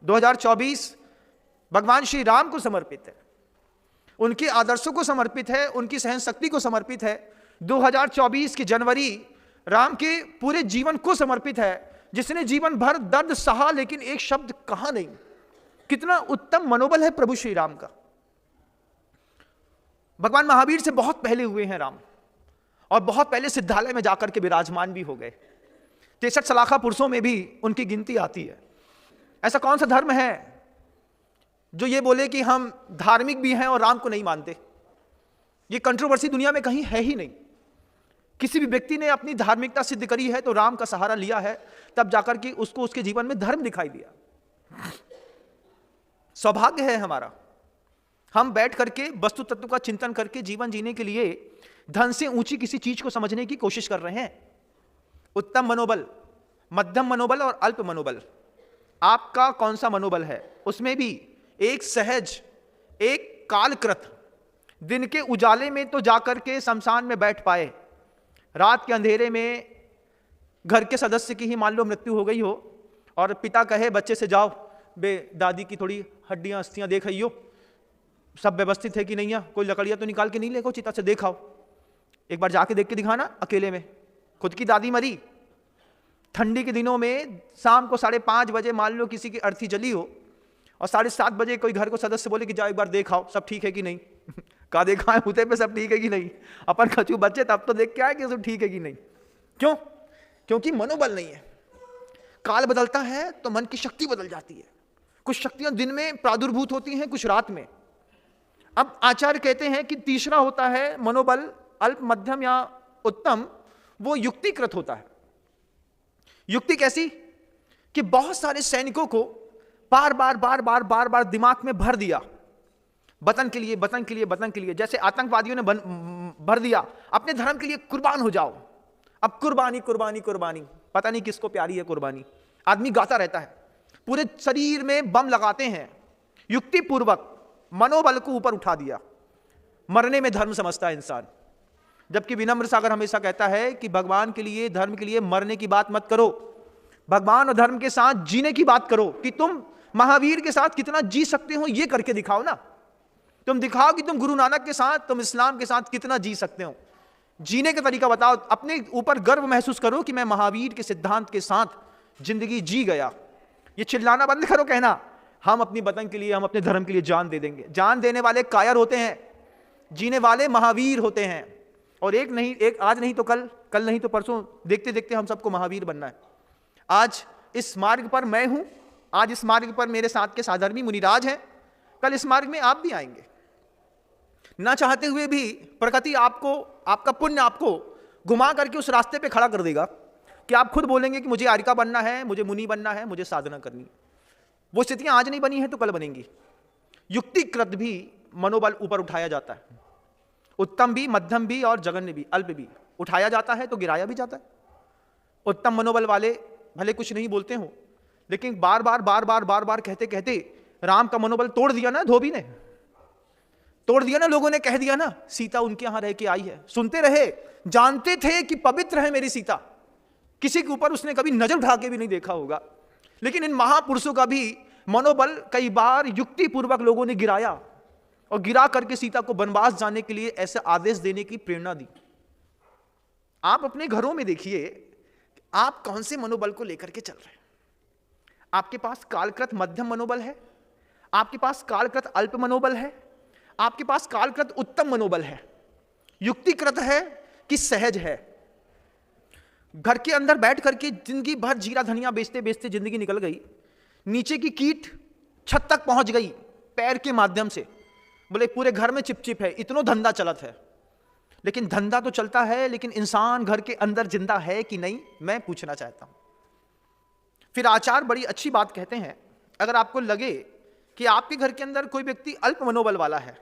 Speaker 1: 2024 भगवान श्री राम को समर्पित है, उनके आदर्शों को समर्पित है, उनकी सहन शक्ति को समर्पित है। 2024 की जनवरी राम के पूरे जीवन को समर्पित है, जिसने जीवन भर दर्द सहा लेकिन एक शब्द कहा नहीं। कितना उत्तम मनोबल है प्रभु श्री राम का। भगवान महावीर से बहुत पहले हुए हैं राम, और बहुत पहले सिद्धालय में जाकर के विराजमान भी हो गए। 63 सलाखा पुरुषों में भी उनकी गिनती आती है। ऐसा कौन सा धर्म है जो ये बोले कि हम धार्मिक भी हैं और राम को नहीं मानते? ये कंट्रोवर्सी दुनिया में कहीं है ही नहीं। किसी भी व्यक्ति ने अपनी धार्मिकता सिद्ध करी है तो राम का सहारा लिया है, तब जाकर के उसको उसके जीवन में धर्म दिखाई दिया। सौभाग्य है हमारा, हम बैठ करके वस्तु तत्व का चिंतन करके जीवन जीने के लिए धन से ऊंची किसी चीज को समझने की कोशिश कर रहे हैं। उत्तम मनोबल, मध्यम मनोबल और अल्प मनोबल, आपका कौन सा मनोबल है? उसमें भी एक सहज, एक कालकृत, दिन के उजाले में तो जाकर के शमशान में बैठ पाए, रात के अंधेरे में घर के सदस्य की ही मान लो मृत्यु हो गई हो और पिता कहे बच्चे से, जाओ बे दादी की थोड़ी हड्डियां अस्थियां देख आइयो, सब व्यवस्थित है कि नहीं है, कोई लकड़ियां तो निकाल के नहीं लेको चिता से, देखाओ एक बार, जाके देख के दिखाना अकेले में। खुद की दादी मरी, ठंडी के दिनों में शाम को 5:30 बजे मान लो किसी की अर्थी जली हो और 7:30 बजे कोई घर को सदस्य बोले कि जाओ एक बार देखाओ सब ठीक है कि नहीं। कहा देखा है उते पे सब ठीक है कि नहीं? अपन खचू बच्चे तब तो देख के आए कि सब ठीक है कि नहीं। क्यों? क्योंकि मनोबल नहीं है। काल बदलता है तो मन की शक्ति बदल जाती है। कुछ शक्तियां दिन में प्रादुर्भूत होती हैं, कुछ रात में। अब आचार्य कहते हैं कि तीसरा होता है मनोबल, अल्प, मध्यम या उत्तम, वो युक्तिकृत होता है। युक्ति कैसी? कि बहुत सारे सैनिकों को बार बार बार बार बार बार दिमाग में भर दिया, वतन के लिए, वतन के लिए, वतन के लिए। जैसे आतंकवादियों ने भर दिया अपने धर्म के लिए कुर्बान हो जाओ। अब कुर्बानी कुर्बानी कुर्बानी, पता नहीं किसको प्यारी है कुर्बानी। आदमी गाता रहता है, पूरे शरीर में बम लगाते हैं। युक्तिपूर्वक मनोबल को ऊपर उठा दिया। मरने में धर्म समझता है इंसान, जबकि विनम्र सागर हमेशा कहता है कि भगवान के लिए, धर्म के लिए मरने की बात मत करो, भगवान और धर्म के साथ जीने की बात करो। कि तुम महावीर के साथ कितना जी सकते हो ये करके दिखाओ ना। तुम दिखाओ कि तुम गुरु नानक के साथ, तुम इस्लाम के साथ कितना जी सकते हो। जीने का तरीका बताओ, अपने ऊपर गर्व महसूस करो कि मैं महावीर के सिद्धांत के साथ जिंदगी जी गया। ये चिल्लाना बंद करो, कहना हम अपनी वतन के लिए, हम अपने धर्म के लिए जान दे देंगे। जान देने वाले कायर होते हैं, जीने वाले महावीर होते हैं। और एक आज नहीं तो कल, कल नहीं तो परसों, देखते देखते हम सबको महावीर बनना है। आज इस मार्ग पर मैं हूं, आज इस मार्ग पर मेरे साथ के साधर्मी मुनिराज हैं, कल इस मार्ग में आप भी आएंगे। ना चाहते हुए भी प्रकृति आपको, आपका पुण्य आपको घुमा करके उस रास्ते पे खड़ा कर देगा कि आप खुद बोलेंगे कि मुझे आर्यका बनना है, मुझे मुनि बनना है, मुझे साधना करनी है। वो स्थितियां आज नहीं बनी है तो कल बनेंगी। युक्तिकृत भी मनोबल ऊपर उठाया जाता है, उत्तम भी, मध्यम भी और जघन्य भी, अल्प भी। उठाया जाता है तो गिराया भी जाता है। उत्तम मनोबल वाले भले कुछ नहीं बोलते हो, लेकिन बार बार बार बार बार बार कहते कहते राम का मनोबल तोड़ दिया ना, धोबी ने तोड़ दिया ना। लोगों ने कह दिया ना सीता उनके यहां रह के आई है, सुनते रहे, जानते थे कि पवित्र है मेरी सीता, किसी के ऊपर उसने कभी नजर उठा के भी नहीं देखा होगा। लेकिन इन महापुरुषों का भी मनोबल कई बार युक्ति पूर्वक लोगों ने गिराया और गिरा करके सीता को वनवास जाने के लिए ऐसे आदेश देने की प्रेरणा दी। आप अपने घरों में देखिए आप कौन से मनोबल को लेकर के चल रहे हैं। आपके पास कालकृत मध्यम मनोबल है, आपके पास कालकृत अल्प मनोबल है, आपके पास कालकृत उत्तम मनोबल है, युक्तिकृत है कि सहज है। घर के अंदर बैठ करके जिंदगी भर जीरा धनिया बेचते बेचते जिंदगी निकल गई, नीचे की कीट छत तक पहुंच गई पैर के माध्यम से, बोले पूरे घर में चिपचिप है, इतना धंधा चलत है। लेकिन धंधा तो चलता है, लेकिन इंसान घर के अंदर जिंदा है कि नहीं, मैं पूछना चाहता हूं। फिर आचार्य बड़ी अच्छी बात कहते हैं, अगर आपको लगे कि आपके घर के अंदर कोई व्यक्ति अल्प मनोबल वाला है,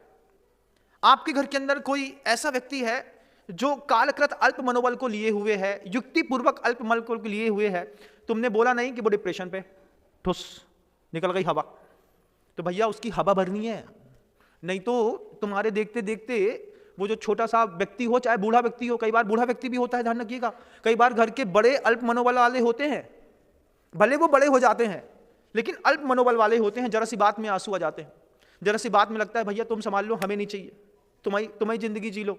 Speaker 1: आपके घर के अंदर कोई ऐसा व्यक्ति है जो कालकृत अल्प मनोबल को लिए हुए है, युक्ति पूर्वक अल्प मनोबल को लिए हुए है, तुमने बोला नहीं कि वो डिप्रेशन पे ठुस निकल गई हवा, तो भैया उसकी हवा भरनी है। नहीं तो तुम्हारे देखते देखते वो जो छोटा सा व्यक्ति हो, चाहे बूढ़ा व्यक्ति हो, कई बार बूढ़ा व्यक्ति भी होता है, ध्यान रखिएगा, कई बार घर के बड़े अल्प मनोबल वाले होते हैं, भले वो बड़े हो जाते हैं लेकिन अल्प मनोबल वाले होते हैं। जरा सी बात में आंसू आ जाते हैं, जरा सी बात में लगता है भैया तुम संभाल लो, हमें नहीं चाहिए, तुम्हारी जिंदगी जी लो।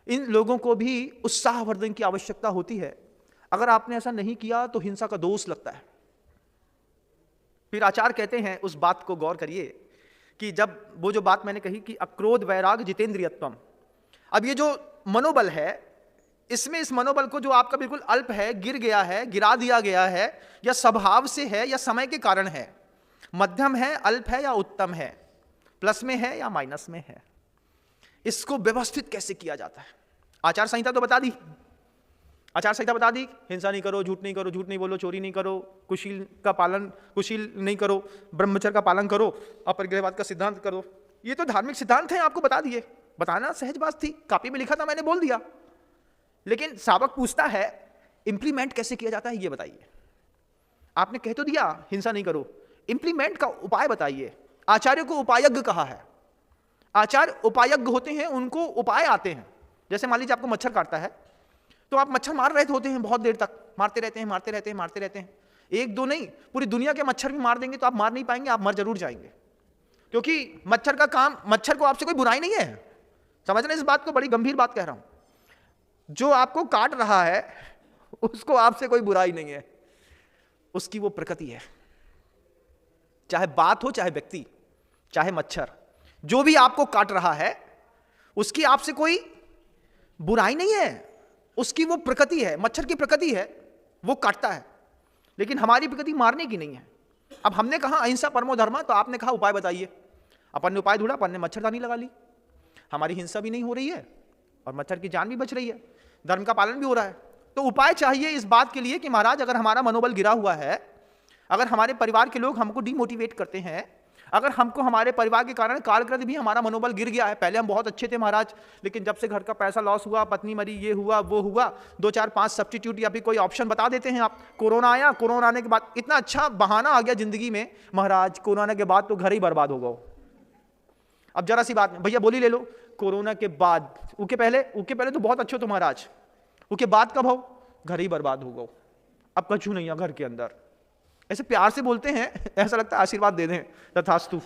Speaker 1: इन लोगों को भी उत्साहवर्धन की आवश्यकता होती है। अगर आपने ऐसा नहीं किया तो हिंसा का दोष लगता है। फिर आचार्य कहते हैं, उस बात को गौर करिए कि जब वो जो बात मैंने कही कि अक्रोध वैराग जितेंद्रियत्वम, अब ये जो मनोबल है, इसमें इस मनोबल को जो आपका बिल्कुल अल्प है, गिर गया है, गिरा दिया गया है, या स्वभाव से है या समय के कारण है, मध्यम है, अल्प है या उत्तम है, प्लस में है या माइनस में है, इसको व्यवस्थित कैसे किया जाता है। आचार संहिता तो बता दी, आचार संहिता बता दी, हिंसा नहीं करो, झूठ नहीं करो, झूठ नहीं बोलो, चोरी नहीं करो, कुशील नहीं करो, ब्रह्मचर्य का पालन करो, अपरिग्रहवाद का सिद्धांत करो। ये तो धार्मिक सिद्धांत हैं, आपको बता दिए, बताना सहज बात थी, कॉपी में लिखा था, मैंने बोल दिया। लेकिन सावक पूछता है इंप्लीमेंट कैसे किया जाता है, ये बताइए। आपने कह तो दिया हिंसा नहीं करो, इंप्लीमेंट का उपाय बताइए। आचार्य को उपायज्ञ कहा है, आचार्य उपायज्ञ होते हैं, उनको उपाय आते हैं। जैसे मान लीजिए आपको मच्छर काटता है, तो आप मच्छर मार रहे होते हैं, बहुत देर तक मारते रहते हैं, एक दो नहीं, पूरी दुनिया के मच्छर भी मार देंगे तो आप मार नहीं पाएंगे, आप मर जरूर जाएंगे। क्योंकि मच्छर का काम, मच्छर को आपसे कोई बुराई नहीं है, समझना इस बात को, बड़ी गंभीर बात कह रहा हूं। जो आपको काट रहा है उसको आपसे कोई बुराई नहीं है, उसकी वो प्रकृति है। चाहे बात हो, चाहे व्यक्ति, चाहे मच्छर, जो भी आपको काट रहा है उसकी आपसे कोई बुराई नहीं है, उसकी वो प्रकृति है। मच्छर की प्रकृति है, वो काटता है, लेकिन हमारी प्रकृति मारने की नहीं है। अब हमने कहा अहिंसा परमो धर्म, तो आपने कहा उपाय बताइए। अपन ने उपाय ढूंढा, अपन ने मच्छरदानी लगा ली, हमारी हिंसा भी नहीं हो रही है और मच्छर की जान भी बच रही है, धर्म का पालन भी हो रहा है। तो उपाय चाहिए इस बात के लिए कि महाराज अगर हमारा मनोबल गिरा हुआ है, अगर हमारे परिवार के लोग हमको डिमोटिवेट करते हैं, अगर हमको हमारे परिवार के कारण कालकृत भी हमारा मनोबल गिर गया है, पहले हम बहुत अच्छे थे महाराज, लेकिन जब से घर का पैसा लॉस हुआ, पत्नी मरी, ये हुआ वो हुआ, 2 4 5 सब्स्टिट्यूट या फिर कोई ऑप्शन बता देते हैं आप। कोरोना आया, कोरोना आने के बाद इतना अच्छा बहाना आ गया जिंदगी में, महाराज कोरोना के बाद तो घर ही बर्बाद हो गया। अब जरा सी बात, भैया बोली ले लो, कोरोना के बाद, उसके पहले तो बहुत अच्छे हो महाराज, उसके बाद कब हो, घर ही बर्बाद हो गया, अब कछु नहीं है घर के अंदर। ऐसे प्यार से बोलते हैं, ऐसा लगता है आशीर्वाद दे दें, तथास्तु।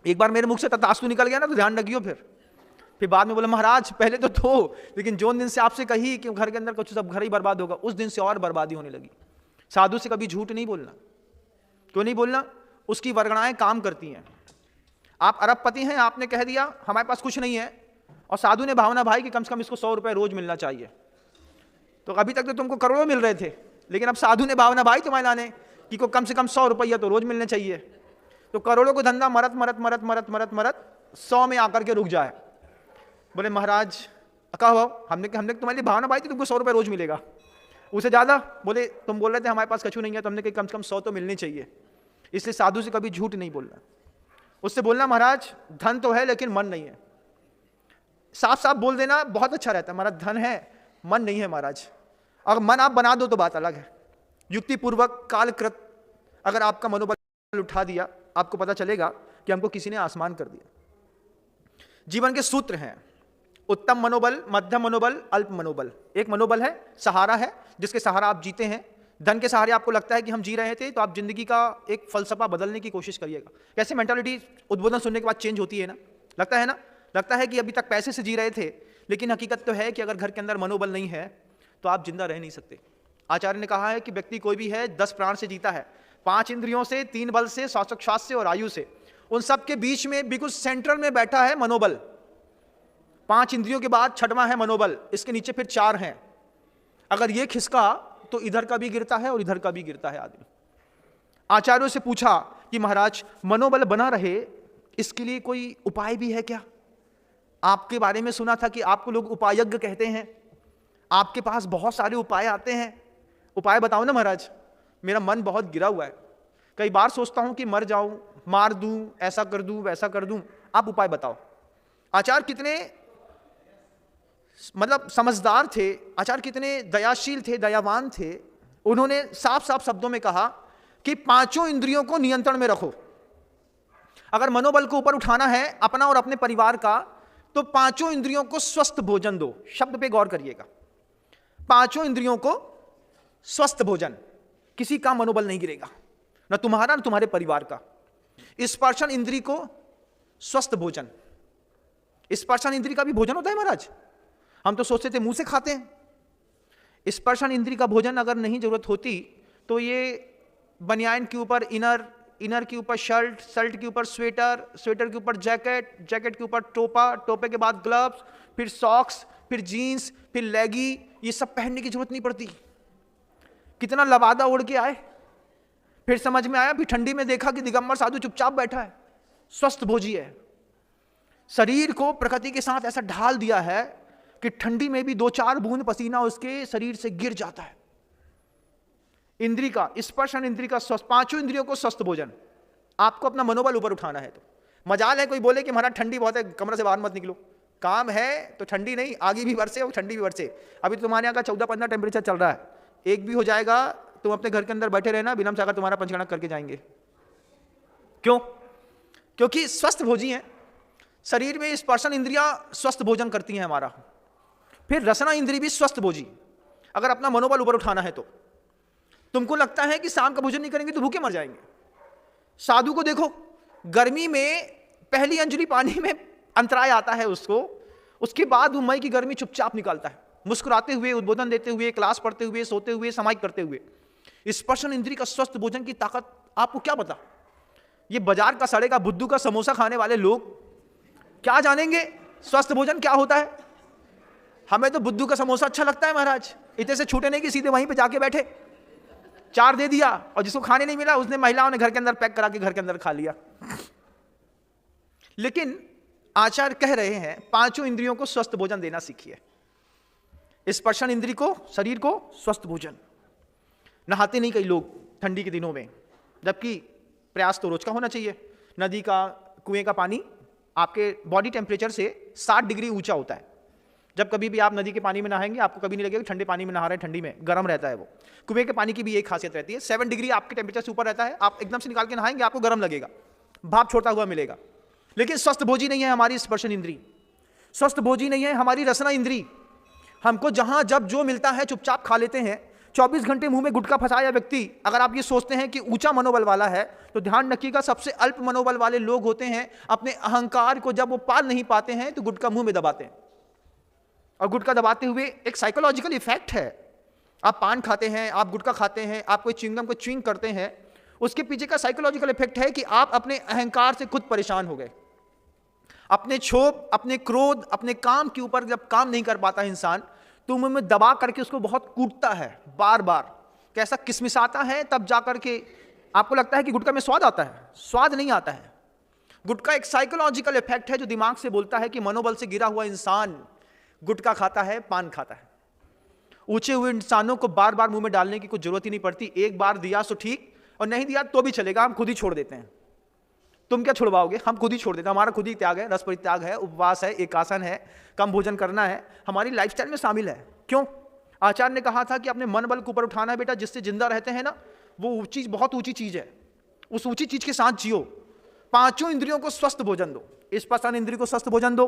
Speaker 1: एक बार मेरे मुख से तथास्तु निकल गया ना, तो ध्यान रखियो। फिर बाद में बोले महाराज पहले तो लेकिन जो दिन से आपसे कही कि घर के अंदर कुछ, सब घर ही बर्बाद होगा, उस दिन से और बर्बादी होने लगी। साधु से कभी झूठ नहीं बोलना। क्यों नहीं बोलना? उसकी वर्गणाएं काम करती हैं। आप अरबपति हैं, आपने कह दिया हमारे पास कुछ नहीं है, और साधु ने भावना भाई कि कम से कम इसको 100 रुपये रोज मिलना चाहिए। तो अभी तक तो तुमको करोड़ों मिल रहे थे, लेकिन अब साधु ने भावना भाई तुम्हारे लाने कि को कम से कम 100 रुपया तो रोज मिलने चाहिए। तो करोड़ों को धंधा मरत मरत मरत मरत मरत मरत 100 में आकर के रुक जाए। बोले महाराज कहो हमने तुम्हारी भावना भाई थी तुमको 100 रुपये रोज मिलेगा, उससे ज़्यादा? बोले तुम बोल रहे थे हमारे पास कछु नहीं है, तो हमने कहा कम से कम 100 तो मिलनी चाहिए। इसलिए साधु से कभी झूठ नहीं बोलना, उससे बोलना महाराज धन तो है लेकिन मन नहीं है। साफ साफ बोल देना बहुत अच्छा रहता है, महाराज धन है मन नहीं है महाराज। अगर मन आप बना दो तो बात अलग है। युक्तिपूर्वक कालकृत अगर आपका मनोबल उठा दिया, आपको पता चलेगा कि हमको किसी ने आसमान कर दिया। जीवन के सूत्र हैं उत्तम मनोबल, मध्यम मनोबल, अल्प मनोबल। एक मनोबल है, सहारा है, जिसके सहारा आप जीते हैं। धन के सहारे आपको लगता है कि हम जी रहे थे, तो आप जिंदगी का एक फलसफा बदलने की कोशिश करिएगा। कैसे मेंटालिटी उद्बोधन सुनने के बाद चेंज होती है ना, लगता है कि अभी तक पैसे से जी रहे थे, लेकिन हकीकत तो है कि अगर घर के अंदर मनोबल नहीं है तो आप जिंदा रह नहीं सकते। आचार्य ने कहा है कि व्यक्ति कोई भी है 10 प्राण से जीता है, 5 इंद्रियों से, 3 बल से, श्वासोच्छ्वास से और आयु से। उन सब के बीच में बिल्कुल सेंट्रल में बैठा है मनोबल। 5 इंद्रियों के बाद छठवां है मनोबल, इसके नीचे फिर 4 हैं। अगर ये खिसका तो इधर का भी गिरता है और इधर का भी गिरता है आदमी। आचार्यों से पूछा कि महाराज मनोबल बना रहे इसके लिए कोई उपाय भी है क्या? आपके बारे में सुना था कि आपको लोग उपायज्ञ कहते हैं, आपके पास बहुत सारे उपाय आते हैं, उपाय बताओ ना महाराज। मेरा मन बहुत गिरा हुआ है, कई बार सोचता हूं कि मर जाऊं, मार दूं, ऐसा कर दूं, वैसा कर दूं, आप उपाय बताओ। आचार्य कितने मतलब समझदार थे, आचार्य कितने दयाशील थे, दयावान थे। उन्होंने साफ साफ शब्दों में कहा कि 5 इंद्रियों को नियंत्रण में रखो। अगर मनोबल को ऊपर उठाना है अपना और अपने परिवार का, तो 5 इंद्रियों को स्वस्थ भोजन दो। शब्द पे गौर करिएगा, 5 इंद्रियों को स्वस्थ भोजन, किसी का मनोबल नहीं गिरेगा, न तुम्हारा न तुम्हारे परिवार का। स्पर्शन इंद्री को स्वस्थ भोजन, स्पर्शन इंद्री का भी भोजन होता है महाराज। हम तो सोचते थे मुंह से खाते हैं। स्पर्शन इंद्री का भोजन अगर नहीं जरूरत होती तो ये बनियान के ऊपर इनर, इनर के ऊपर शर्ट, शर्ट के ऊपर स्वेटर, स्वेटर के ऊपर जैकेट, जैकेट के ऊपर टोपा, टोपे के बाद ग्लव्स, फिर सॉक्स, फिर जीन्स, फिर लेगी, ये सब पहनने की जरूरत नहीं पड़ती। कितना लबादा उड़ के आए, फिर समझ में आया, फिर ठंडी में देखा कि दिगंबर साधु चुपचाप बैठा है, स्वस्थ भोजी है। शरीर को प्रकृति के साथ ऐसा ढाल दिया है कि ठंडी में भी 2-4 बूंद पसीना उसके शरीर से गिर जाता है। इंद्री का स्पर्शन, इंद्री का स्वस्थ, 5 इंद्रियों को स्वस्थ भोजन। आपको अपना मनोबल ऊपर उठाना है तो मजाल है कोई बोले कि हमारा ठंडी बहुत है, कमरे से बाहर मत निकलो। काम है तो ठंडी नहीं, आगे भी बरसे और ठंडी भी बरसे। अभी तुम्हारे यहाँ का 14-15 टेम्परेचर चल रहा है, एक भी हो जाएगा तुम अपने घर के अंदर बैठे रहना, बिना चाहकर तुम्हारा पंचगणक करके जाएंगे। क्यों? क्योंकि स्वस्थ भोजी हैं। शरीर में स्पर्शन इंद्रियां स्वस्थ भोजन करती हैं हमारा। फिर रसना इंद्री भी स्वस्थ भोजी। अगर अपना मनोबल ऊपर उठाना है तो तुमको लगता है कि शाम का भोजन नहीं करेंगे तो भूखे मर जाएंगे। साधु को देखो, गर्मी में पहली अंजलि पानी में अंतराय आता है उसको, उसके बाद वो मई की गर्मी चुपचाप निकालता है, मुस्कुराते हुए, उद्बोधन देते हुए, क्लास पढ़ते हुए, सोते हुए, समाइक करते हुए। स्पर्शन इंद्री का स्वस्थ भोजन की ताकत आपको क्या पता? ये बाजार का सड़े का बुद्धू का समोसा खाने वाले लोग क्या जानेंगे स्वस्थ भोजन क्या होता है। हमें तो बुद्धू का समोसा अच्छा लगता है महाराज, इतने से छूटे नहीं कि सीधे वहीं पे जाके बैठे, 4 दे दिया, और जिसको खाने नहीं मिला उसने महिलाओं ने घर के अंदर पैक करा के घर के अंदर खा लिया। लेकिन आचार्य कह रहे हैं 5 इंद्रियों को स्वस्थ भोजन देना सीखिए। स्पर्शन इंद्री को, शरीर को स्वस्थ भोजन। नहाते नहीं कई लोग ठंडी के दिनों में, जबकि प्रयास तो रोज का होना चाहिए। नदी का, कुएं का पानी आपके बॉडी टेम्परेचर से 60 डिग्री ऊंचा होता है। जब कभी भी आप नदी के पानी में नहाएंगे आपको कभी नहीं लगेगा कि ठंडे पानी में नहा रहे हैं, ठंडी में गर्म रहता है वो। कुएं के पानी की भी एक खासियत रहती है, 7 डिग्री आपके टेम्परेचर से ऊपर रहता है, आप एकदम से निकाल के नहाएंगे आपको गर्म लगेगा, भाप छोड़ता हुआ मिलेगा। लेकिन स्वस्थ भोजी नहीं है हमारी स्पर्शन इंद्री, स्वस्थ भोजी नहीं है हमारी रसना इंद्री। हमको जहां जब जो मिलता है चुपचाप खा लेते हैं। 24 घंटे मुंह में गुटखा फंसाया व्यक्ति, अगर आप ये सोचते हैं कि ऊंचा मनोबल वाला है, तो ध्यान रखिएगा सबसे अल्प मनोबल वाले लोग होते हैं, अपने अहंकार को जब वो पाल नहीं पाते हैं तो गुटखा मुंह में दबाते हैं। और गुटखा दबाते हुए एक साइकोलॉजिकल इफेक्ट है। आप पान खाते हैं, आप गुटखा खाते हैं, आप कोई च्युइंगम को च्युइंग करते हैं, उसके पीछे का साइकोलॉजिकल इफेक्ट है कि आप अपने अहंकार से खुद परेशान हो गए। अपने क्षोभ, अपने क्रोध, अपने काम के ऊपर जब काम नहीं कर पाता इंसान, तो मुंह में दबा करके उसको बहुत कूटता है बार बार, कैसा किसमिसाता है, तब जाकर के आपको लगता है कि गुटखा में स्वाद आता है। स्वाद नहीं आता है। गुटखा एक साइकोलॉजिकल इफेक्ट है जो दिमाग से बोलता है कि मनोबल से गिरा हुआ इंसान गुटखा खाता है, पान खाता है। ऊंचे हुए इंसानों को बार बार मुंह में डालने की कुछ जरूरत ही नहीं पड़ती। एक बार दिया तो ठीक, और नहीं दिया तो भी चलेगा, हम खुद ही छोड़ देते हैं। तुम क्या छुड़वाओगे, हम खुद ही छोड़ देते हैं। हमारा खुद ही त्याग है, रस परित्याग है, उपवास है, एकासन है, कम भोजन करना है, हमारी लाइफस्टाइल में शामिल है। क्यों? आचार्य ने कहा था कि अपने मन बल को ऊपर उठाना है बेटा, जिससे जिंदा रहते हैं ना, वो ऊंची, बहुत ऊंची चीज है। उस ऊंची चीज के साथ जियो। पांचों इंद्रियों को स्वस्थ भोजन दो। स्पर्शन इंद्रिय को स्वस्थ भोजन दो,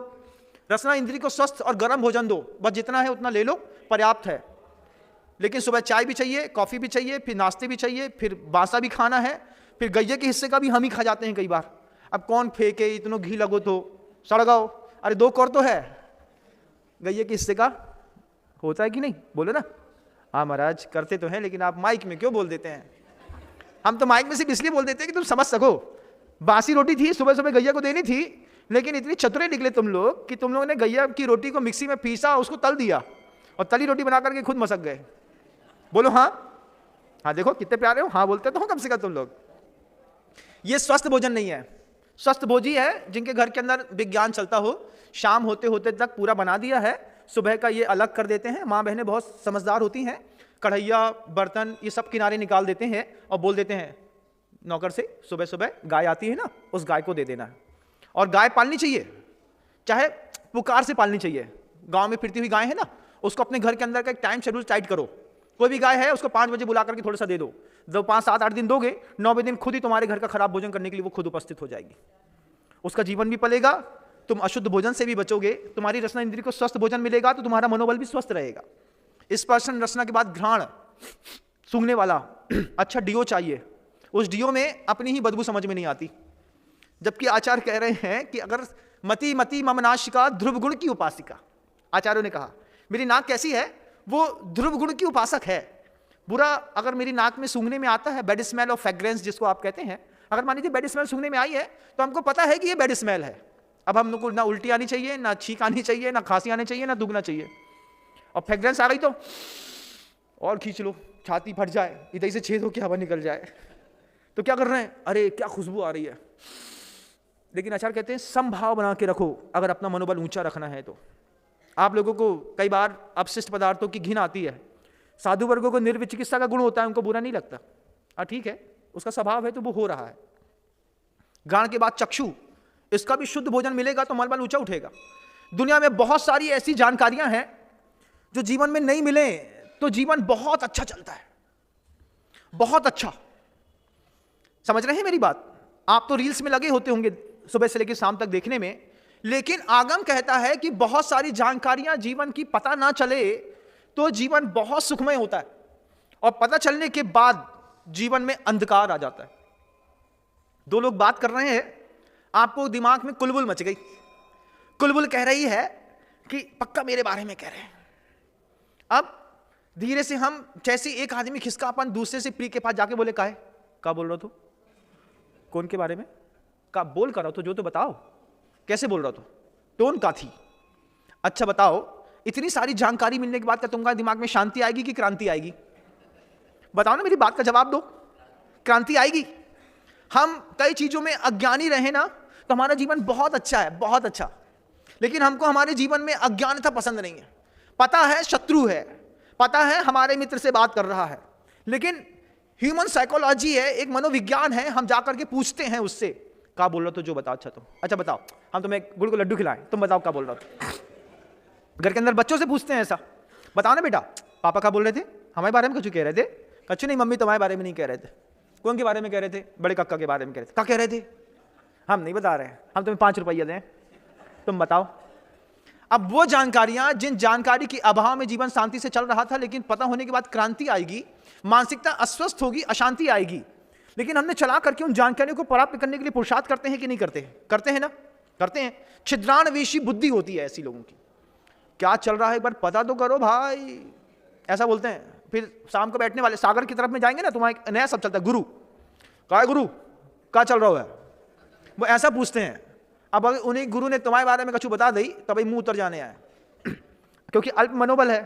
Speaker 1: रसना इंद्रिय को स्वस्थ और गर्म भोजन दो। बस जितना है उतना ले लो, पर्याप्त है। लेकिन सुबह चाय भी चाहिए, कॉफी भी चाहिए, फिर नाश्ते भी चाहिए, फिर बासा भी खाना है, फिर गैये के हिस्से का भी हम ही खा जाते हैं कई बार। अब कौन फेंके, इतना घी लगो तो सड़गाओ, अरे 2 कौर तो है, गैये के हिस्से का होता है कि नहीं, बोलो ना। हाँ महाराज करते तो हैं, लेकिन आप माइक में क्यों बोल देते हैं? हम तो माइक में सिर्फ इसलिए बोल देते हैं कि तुम समझ सको। बासी रोटी थी, सुबह सुबह गैया को देनी थी, लेकिन इतनी चतुरे निकले तुम लोग कि तुम लोगों ने गैया की रोटी को मिक्सी में पीसा, उसको तल दिया और तली रोटी बना करके खुद मसक गए। बोलो हाँ। हाँ देखो कितने प्यारे हो, हाँ बोलते तो हो कम से कम तुम लोग। ये स्वस्थ भोजन नहीं है। स्वस्थ भोजी है जिनके घर के अंदर विज्ञान चलता हो, शाम होते होते तक पूरा बना दिया है, सुबह का ये अलग कर देते हैं। माँ बहनें बहुत समझदार होती हैं, कढ़ैया बर्तन ये सब किनारे निकाल देते हैं और बोल देते हैं नौकर से, सुबह सुबह गाय आती है ना, उस गाय को दे देना है। और गाय पालनी चाहिए, चाहे पुकार से पालनी चाहिए। गांव में फिरती हुई गाय है ना, उसको अपने घर के अंदर का एक टाइम शेड्यूल टाइट करो। कोई भी गाय है उसको 5 बजे बुला करके थोड़ा सा दे दो। जब 5, 7, 8 दिन दोगे, 9वें दिन खुद ही तुम्हारे घर का खराब भोजन करने के लिए वो खुद उपस्थित हो जाएगी। उसका जीवन भी पलेगा, तुम अशुद्ध भोजन से भी बचोगे, तुम्हारी रसना इंद्रिय को स्वस्थ भोजन मिलेगा तो तुम्हारा मनोबल भी स्वस्थ रहेगा। स्पर्शन रसना के बाद घ्राण, सूंघने वाला अच्छा डीओ चाहिए। उस डीओ में अपनी ही बदबू समझ में नहीं आती। जबकि आचार्य कह रहे हैं कि अगर मति मति मम नाशिका ध्रुव गुण की उपासिका, आचार्यों ने कहा मेरी नाक कैसी है, वो ध्रुव गुण की उपासक है। बुरा अगर मेरी नाक में सूंघने में आता है, बैड स्मेल ऑफ फ्रेग्रेंस जिसको आप कहते हैं, अगर मान लीजिए बैड स्मेल सूंघने में आई है तो हमको पता है कि ये बैड स्मेल है। अब हमको ना उल्टी आनी चाहिए, ना छींक आनी चाहिए, ना खांसी आनी चाहिए, ना दुगना चाहिए। और फ्रेग्रेंस आ गई तो और खींच लो, छाती फट जाए, इधर से छेद होकर हवा निकल जाए, तो क्या कर रहे हैं, अरे क्या खुशबू आ रही है। लेकिन आचार्य कहते हैं समभाव बना के रखो अगर अपना मनोबल ऊंचा रखना है तो। आप लोगों को कई बार अपशिष्ट पदार्थों की घिन आती है, साधु वर्गों को निर्विचिकित्सा का गुण होता है, उनको बुरा नहीं लगता। ठीक है, उसका स्वभाव है तो वो हो रहा है। घ्राण के बाद चक्षु, इसका भी शुद्ध भोजन मिलेगा तो मनोबल ऊंचा उठेगा। दुनिया में बहुत सारी ऐसी जानकारियां हैं जो जीवन में नहीं मिले तो जीवन बहुत अच्छा चलता है, बहुत अच्छा। समझ रहे हैं मेरी बात? आप तो रील्स में लगे होते होंगे सुबह से लेकर शाम तक देखने में, लेकिन आगम कहता है कि बहुत सारी जानकारियां जीवन की पता ना चले तो जीवन बहुत सुखमय होता है, और पता चलने के बाद जीवन में अंधकार आ जाता है। 2 लोग बात कर रहे हैं, आपको दिमाग में कुलबुल मच गई। कुलबुल कह रही है कि पक्का मेरे बारे में कह रहे हैं। अब धीरे से हम जैसे एक आदमी खिसका अपन दूसरे से प्रिय के पास जाके बोले काहे का बोल रहा, तो कौन के बारे में का बोल कर रहा हो, तो जो तो बताओ कैसे बोल रहा हो, टोन का थी। अच्छा बताओ, इतनी सारी जानकारी मिलने के बाद क्या तुम्हारे दिमाग में शांति आएगी कि क्रांति आएगी? बताओ ना, मेरी बात का जवाब दो। क्रांति आएगी। हम कई चीजों में अज्ञानी रहे ना तो हमारा जीवन बहुत अच्छा है, बहुत अच्छा। लेकिन हमको हमारे जीवन में अज्ञानता पसंद नहीं है। पता है शत्रु है, पता है हमारे मित्र से बात कर रहा है, लेकिन ह्यूमन साइकोलॉजी है, एक मनोविज्ञान है, हम जाकर के पूछते हैं उससे क्या बोल रहा हो, जो बताओ। अच्छा तुम, अच्छा बताओ, हम तुम्हें गुड़ को लड्डू खिलाएं, तुम बताओ क्या बोल रहा हो। घर के अंदर बच्चों से पूछते हैं ऐसा, बताओ ना बेटा पापा क्या बोल रहे थे, हमारे बारे में कुछ कह रहे थे? कुछ नहीं मम्मी तुम्हारे बारे में नहीं कह रहे थे। कौन के बारे में कह रहे थे? बड़े कक्का के बारे में कह रहे थे। क्या कह रहे थे? हम नहीं बता रहे, हम तुम्हें 5 रुपया दें, तुम बताओ। अब वो जानकारियां, जिन जानकारी के अभाव में जीवन शांति से चल रहा था, लेकिन पता होने के बाद क्रांति आएगी, मानसिकता अस्वस्थ होगी, अशांति आएगी। लेकिन हमने चला करके उन जानकारियों को प्राप्त करने के लिए पुरुषार्थ करते हैं कि नहीं करते हैं? करते हैं ना, करते हैं। छिद्रान्वेषी बुद्धि होती है ऐसी लोगों की। क्या चल रहा है एक बार पता तो करो भाई, ऐसा बोलते हैं। फिर शाम को बैठने वाले सागर की तरफ में जाएंगे ना, तुम्हारा नया सब चलता है, गुरु कहा है, गुरु क्या चल रहा है, वो ऐसा पूछते हैं। अब अगर उन्हें गुरु ने तुम्हारे बारे में कछु बता दी तो भाई मुंह उतर जाने आए, क्योंकि अल्प मनोबल है,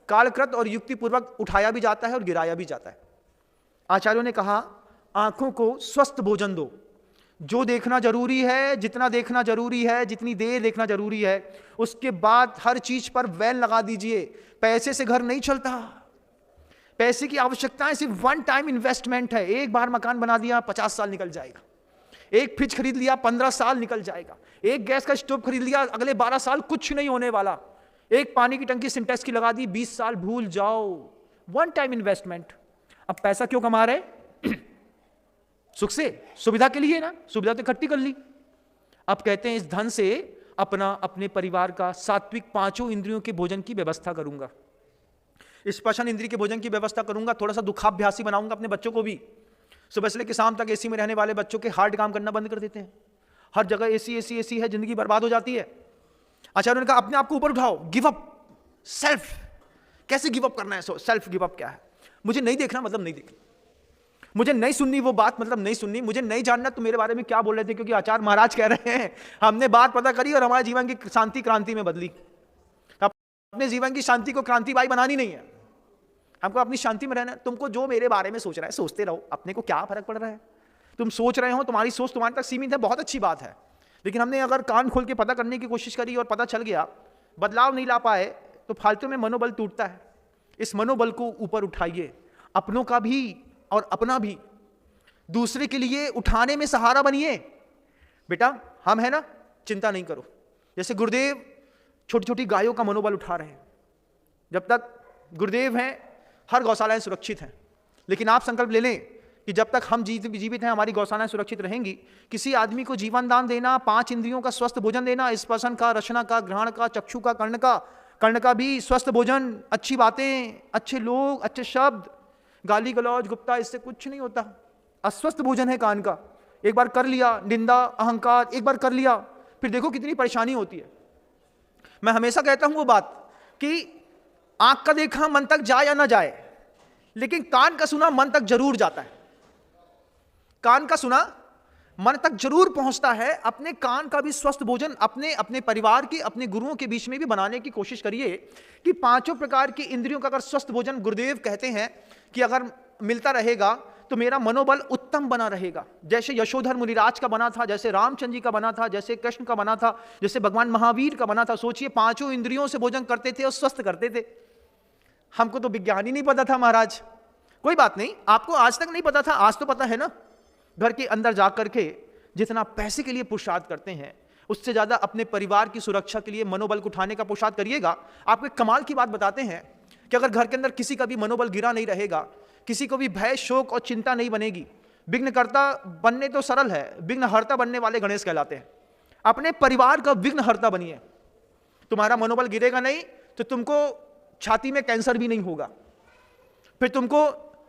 Speaker 1: कालकृत और युक्तिपूर्वक उठाया भी जाता है और गिराया भी जाता है। आचार्यों ने कहा आंखों को स्वस्थ भोजन दो, जो देखना जरूरी है, जितना देखना जरूरी है, जितनी देर देखना जरूरी है, उसके बाद हर चीज पर वैन लगा दीजिए। पैसे से घर नहीं चलता, पैसे की आवश्यकता सिर्फ वन टाइम इन्वेस्टमेंट है। एक बार मकान बना दिया 50 साल निकल जाएगा, एक फ्रिज खरीद लिया 15 साल निकल जाएगा, एक गैस का स्टोव खरीद लिया अगले 12 साल कुछ नहीं होने वाला, एक पानी की टंकी सिंटेक्स की लगा दी 20 साल भूल जाओ। One time investment. अब पैसा क्यों कमा रहे? सुख से, सुविधा के लिए ना, सुविधा तो इकट्ठी कर ली। अब कहते हैं इस धन से अपने परिवार का सात्विक 5 इंद्रियों के भोजन की व्यवस्था करूंगा, स्पर्शन इंद्रिय के भोजन की व्यवस्था करूंगा, थोड़ा सा दुखाभ्यासी बनाऊंगा अपने बच्चों को भी। सुबह से लेकर शाम तक एसी में रहने वाले बच्चों के हार्ट काम करना बंद कर देते हैं, हर जगह एसी एसी एसी है, जिंदगी बर्बाद हो जाती है। अच्छा, उन्होंने कहा अपने आप को ऊपर उठाओ, गिव अप सेल्फ। कैसे गिव अप करना है? सेल्फ गिव अप क्या है? मुझे नहीं देखना मतलब नहीं देखना, मुझे नहीं सुननी वो बात मतलब नहीं सुननी, मुझे नहीं जानना तो मेरे बारे में क्या बोल रहे थे, क्योंकि आचार्य महाराज कह रहे हैं। हमने बात पता करी और हमारे जीवन की शांति क्रांति में बदली। अपने जीवन की शांति को क्रांतिवाही बनानी नहीं है, हमको अपनी शांति में रहना है। तुमको जो मेरे बारे में सोच रहा है सोचते रहो, अपने को क्या फर्क पड़ रहा है? तुम सोच रहे हो, तुम्हारी सोच तुम्हारे तक सीमित है, बहुत अच्छी बात है, लेकिन हमने अगर कान खोल के पता करने की कोशिश करी और पता चल गया, बदलाव नहीं ला पाए, तो फालतू में मनोबल टूटता है। इस मनोबल को ऊपर उठाइए, अपनों का भी और अपना भी, दूसरे के लिए उठाने में सहारा बनिए। बेटा हम है ना, चिंता नहीं करो। जैसे गुरुदेव छोटी छोटी गायों का मनोबल उठा रहे हैं, जब तक गुरुदेव हैं हर गौशालाएं सुरक्षित हैं, लेकिन आप संकल्प ले लें कि जब तक हम जीवित हैं हमारी गौशालाएं सुरक्षित रहेंगी। किसी आदमी को जीवन दान देना, 5 इंद्रियों का स्वस्थ भोजन देना, स्पर्शन का, रचना का, ग्रहण का, चक्षु का, कर्ण का भी स्वस्थ भोजन, अच्छी बातें, अच्छे लोग, अच्छे शब्द, गाली गलौज गुप्ता, इससे कुछ नहीं होता। अस्वस्थ भोजन है कान का, एक बार कर लिया, निंदा अहंकार एक बार कर लिया, फिर देखो कितनी परेशानी होती है। मैं हमेशा कहता हूं वो बात कि आंख का देखा मन तक जाए या ना जाए, लेकिन कान का सुना मन तक जरूर जाता है। कान का सुना मन तक जरूर पहुंचता है। अपने कान का भी स्वस्थ भोजन अपने परिवार की, अपने गुरुओं के बीच में भी बनाने की कोशिश करिए कि 5 प्रकार की इंद्रियों का अगर स्वस्थ भोजन, गुरुदेव कहते हैं कि अगर मिलता रहेगा तो मेरा मनोबल उत्तम बना रहेगा। जैसे यशोधर मुनिराज का बना था, जैसे रामचंद्र जी का बना था, जैसे कृष्ण का बना था, जैसे भगवान महावीर का बना था। सोचिए 5 इंद्रियों से भोजन करते थे और स्वस्थ करते थे। हमको तो विज्ञान ही नहीं पता था महाराज। कोई बात नहीं, आपको आज तक नहीं पता था, आज तो पता है ना। घर के अंदर जाकर के जितना पैसे के लिए पुरुषार्थ करते हैं, उससे ज्यादा अपने परिवार की सुरक्षा के लिए मनोबल को उठाने का पुरुषार्थ करिएगा। आपको एक कमाल की बात बताते हैं कि अगर घर के अंदर किसी का भी मनोबल गिरा नहीं रहेगा, किसी को भी भय, शोक और चिंता नहीं बनेगी। विघ्नकर्ता बनने तो सरल है, विघ्नहर्ता बनने वाले गणेश कहलाते हैं। अपने परिवार का विघ्नहर्ता बनिए। तुम्हारा मनोबल गिरेगा नहीं तो तुमको छाती में कैंसर भी नहीं होगा, फिर तुमको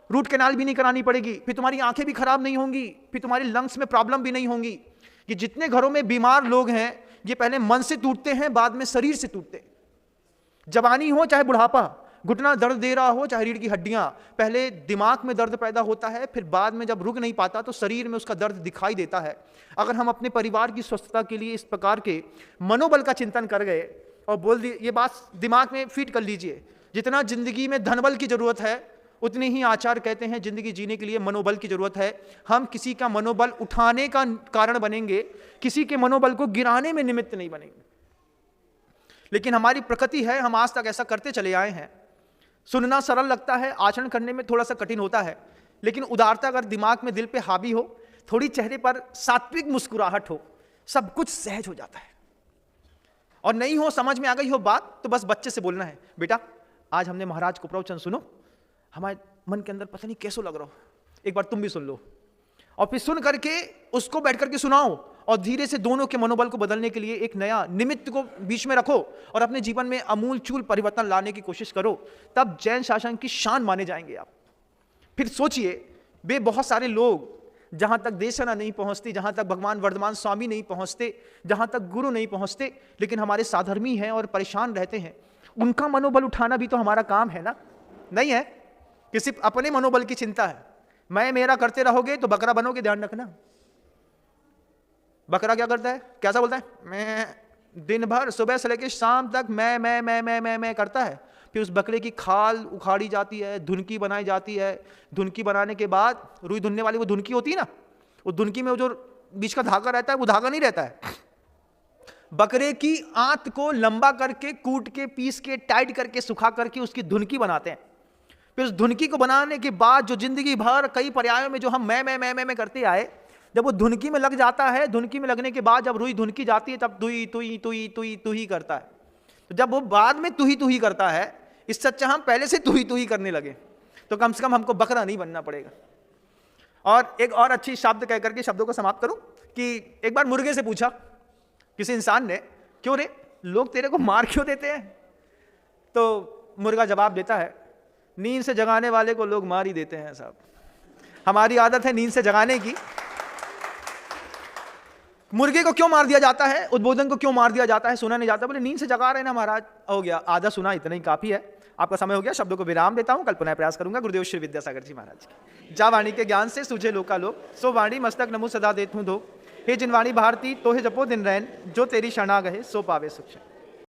Speaker 1: रूट कैनाल भी नहीं करानी पड़ेगी, फिर तुम्हारी आंखें भी खराब नहीं होंगी, फिर तुम्हारी लंग्स में प्रॉब्लम भी नहीं होंगी। कि जितने घरों में बीमार लोग हैं, ये पहले मन से टूटते हैं, बाद में शरीर से टूटते हैं। जवानी हो चाहे बुढ़ापा, घुटना दर्द दे रहा हो चाहे रीढ़ की हड्डियां, पहले दिमाग में दर्द पैदा होता है, फिर बाद में जब रुक नहीं पाता तो शरीर में उसका दर्द दिखाई देता है। अगर हम अपने परिवार की स्वस्थता के लिए इस प्रकार के मनोबल का चिंतन कर गए और बोल दिए, ये बात दिमाग में फिट कर लीजिए, जितना जिंदगी में धनबल की जरूरत है उतनी ही आचार्य कहते हैं जिंदगी जीने के लिए मनोबल की जरूरत है। हम किसी का मनोबल उठाने का कारण बनेंगे, किसी के मनोबल को गिराने में निमित्त नहीं बनेंगे। लेकिन हमारी प्रकृति है, हम आज तक ऐसा करते चले आए हैं। सुनना सरल लगता है, आचरण करने में थोड़ा सा कठिन होता है, लेकिन उदारता अगर दिमाग में, दिल पे हावी हो, थोड़ी चेहरे पर सात्विक मुस्कुराहट हो, सब कुछ सहज हो जाता है। और नहीं हो, समझ में आ गई हो बात, तो बस बच्चे से बोलना है, बेटा आज हमने महाराज को प्रवचन सुनो, हमारे मन के अंदर पता नहीं कैसो लग रहा हो, एक बार तुम भी सुन लो। और फिर सुन करके उसको बैठ करके सुनाओ, और धीरे से दोनों के मनोबल को बदलने के लिए एक नया निमित्त को बीच में रखो और अपने जीवन में अमूलचूल परिवर्तन लाने की कोशिश करो। तब जैन शासन की शान माने जाएंगे आप। फिर सोचिए, वे बहुत सारे लोग जहां तक देशना नहीं पहुंचती, जहां तक भगवान वर्धमान स्वामी नहीं पहुंचते, जहां तक गुरु नहीं पहुंचते, लेकिन हमारे साधर्मी हैं और परेशान रहते हैं, उनका मनोबल उठाना भी तो हमारा काम है ना। नहीं है कि सिर्फ अपने मनोबल की चिंता है, मैं मेरा करते रहोगे तो बकरा बनोगे, ध्यान रखना। बकरा क्या करता है, कैसा बोलता है, मैं, दिन भर सुबह से लेकर शाम तक मैं करता है। फिर उस बकरे की खाल उखाड़ी जाती है, धुनकी बनाई जाती है। धुनकी बनाने के बाद रुई धुनने वाली वो धुनकी होती है ना, वो धुनकी में जो बीच का धागा रहता है वो धागा नहीं रहता है। बकरे की आंत को लंबा करके, कूट के, पीस के, टाइट करके, सुखा करके उसकी धुनकी बनाते हैं। फिर उस धुनकी को बनाने के बाद जो जिंदगी भर कई पर्यायों में जो हम मैं करते आए, जब वो धुनकी में लग जाता है, धुनकी में लगने के बाद जब रुई धुनकी जाती है तब तुही करता है। तो जब वो बाद में तुही करता है, इससे अच्छा हम पहले से तुही करने लगे, तो कम से कम हमको बकरा नहीं बनना पड़ेगा। और एक और अच्छी शब्द कह करके शब्दों को समाप्त करूं कि एक बार मुर्गे से पूछा किसी इंसान ने, क्यों रे लोग तेरे को मार क्यों देते हैं? तो मुर्गा जवाब देता है, नींद से जगाने वाले को लोग मार ही देते हैं साहब। हमारी आदत है नींद से जगाने की। मुर्गे को क्यों मार दिया जाता है, उद्बोधन को क्यों मार दिया जाता है, सुना नहीं जाता? बोले नींद से जगा रहे ना महाराज। हो गया, आधा सुना, इतना ही काफी है। आपका समय हो गया, शब्दों को विराम देता हूं, कल पुनः प्रयास करूंगा। गुरुदेव श्री विद्यासागर जी महाराज की। जा वाणी के ज्ञान से सूझे लोकालोक, सो वाणी मस्तक नमो सदा देत हूं दो। हे जिन वाणी भारती तो हे जपो दिन रैन, जो तेरी शरणा गहे सो पावे सुख।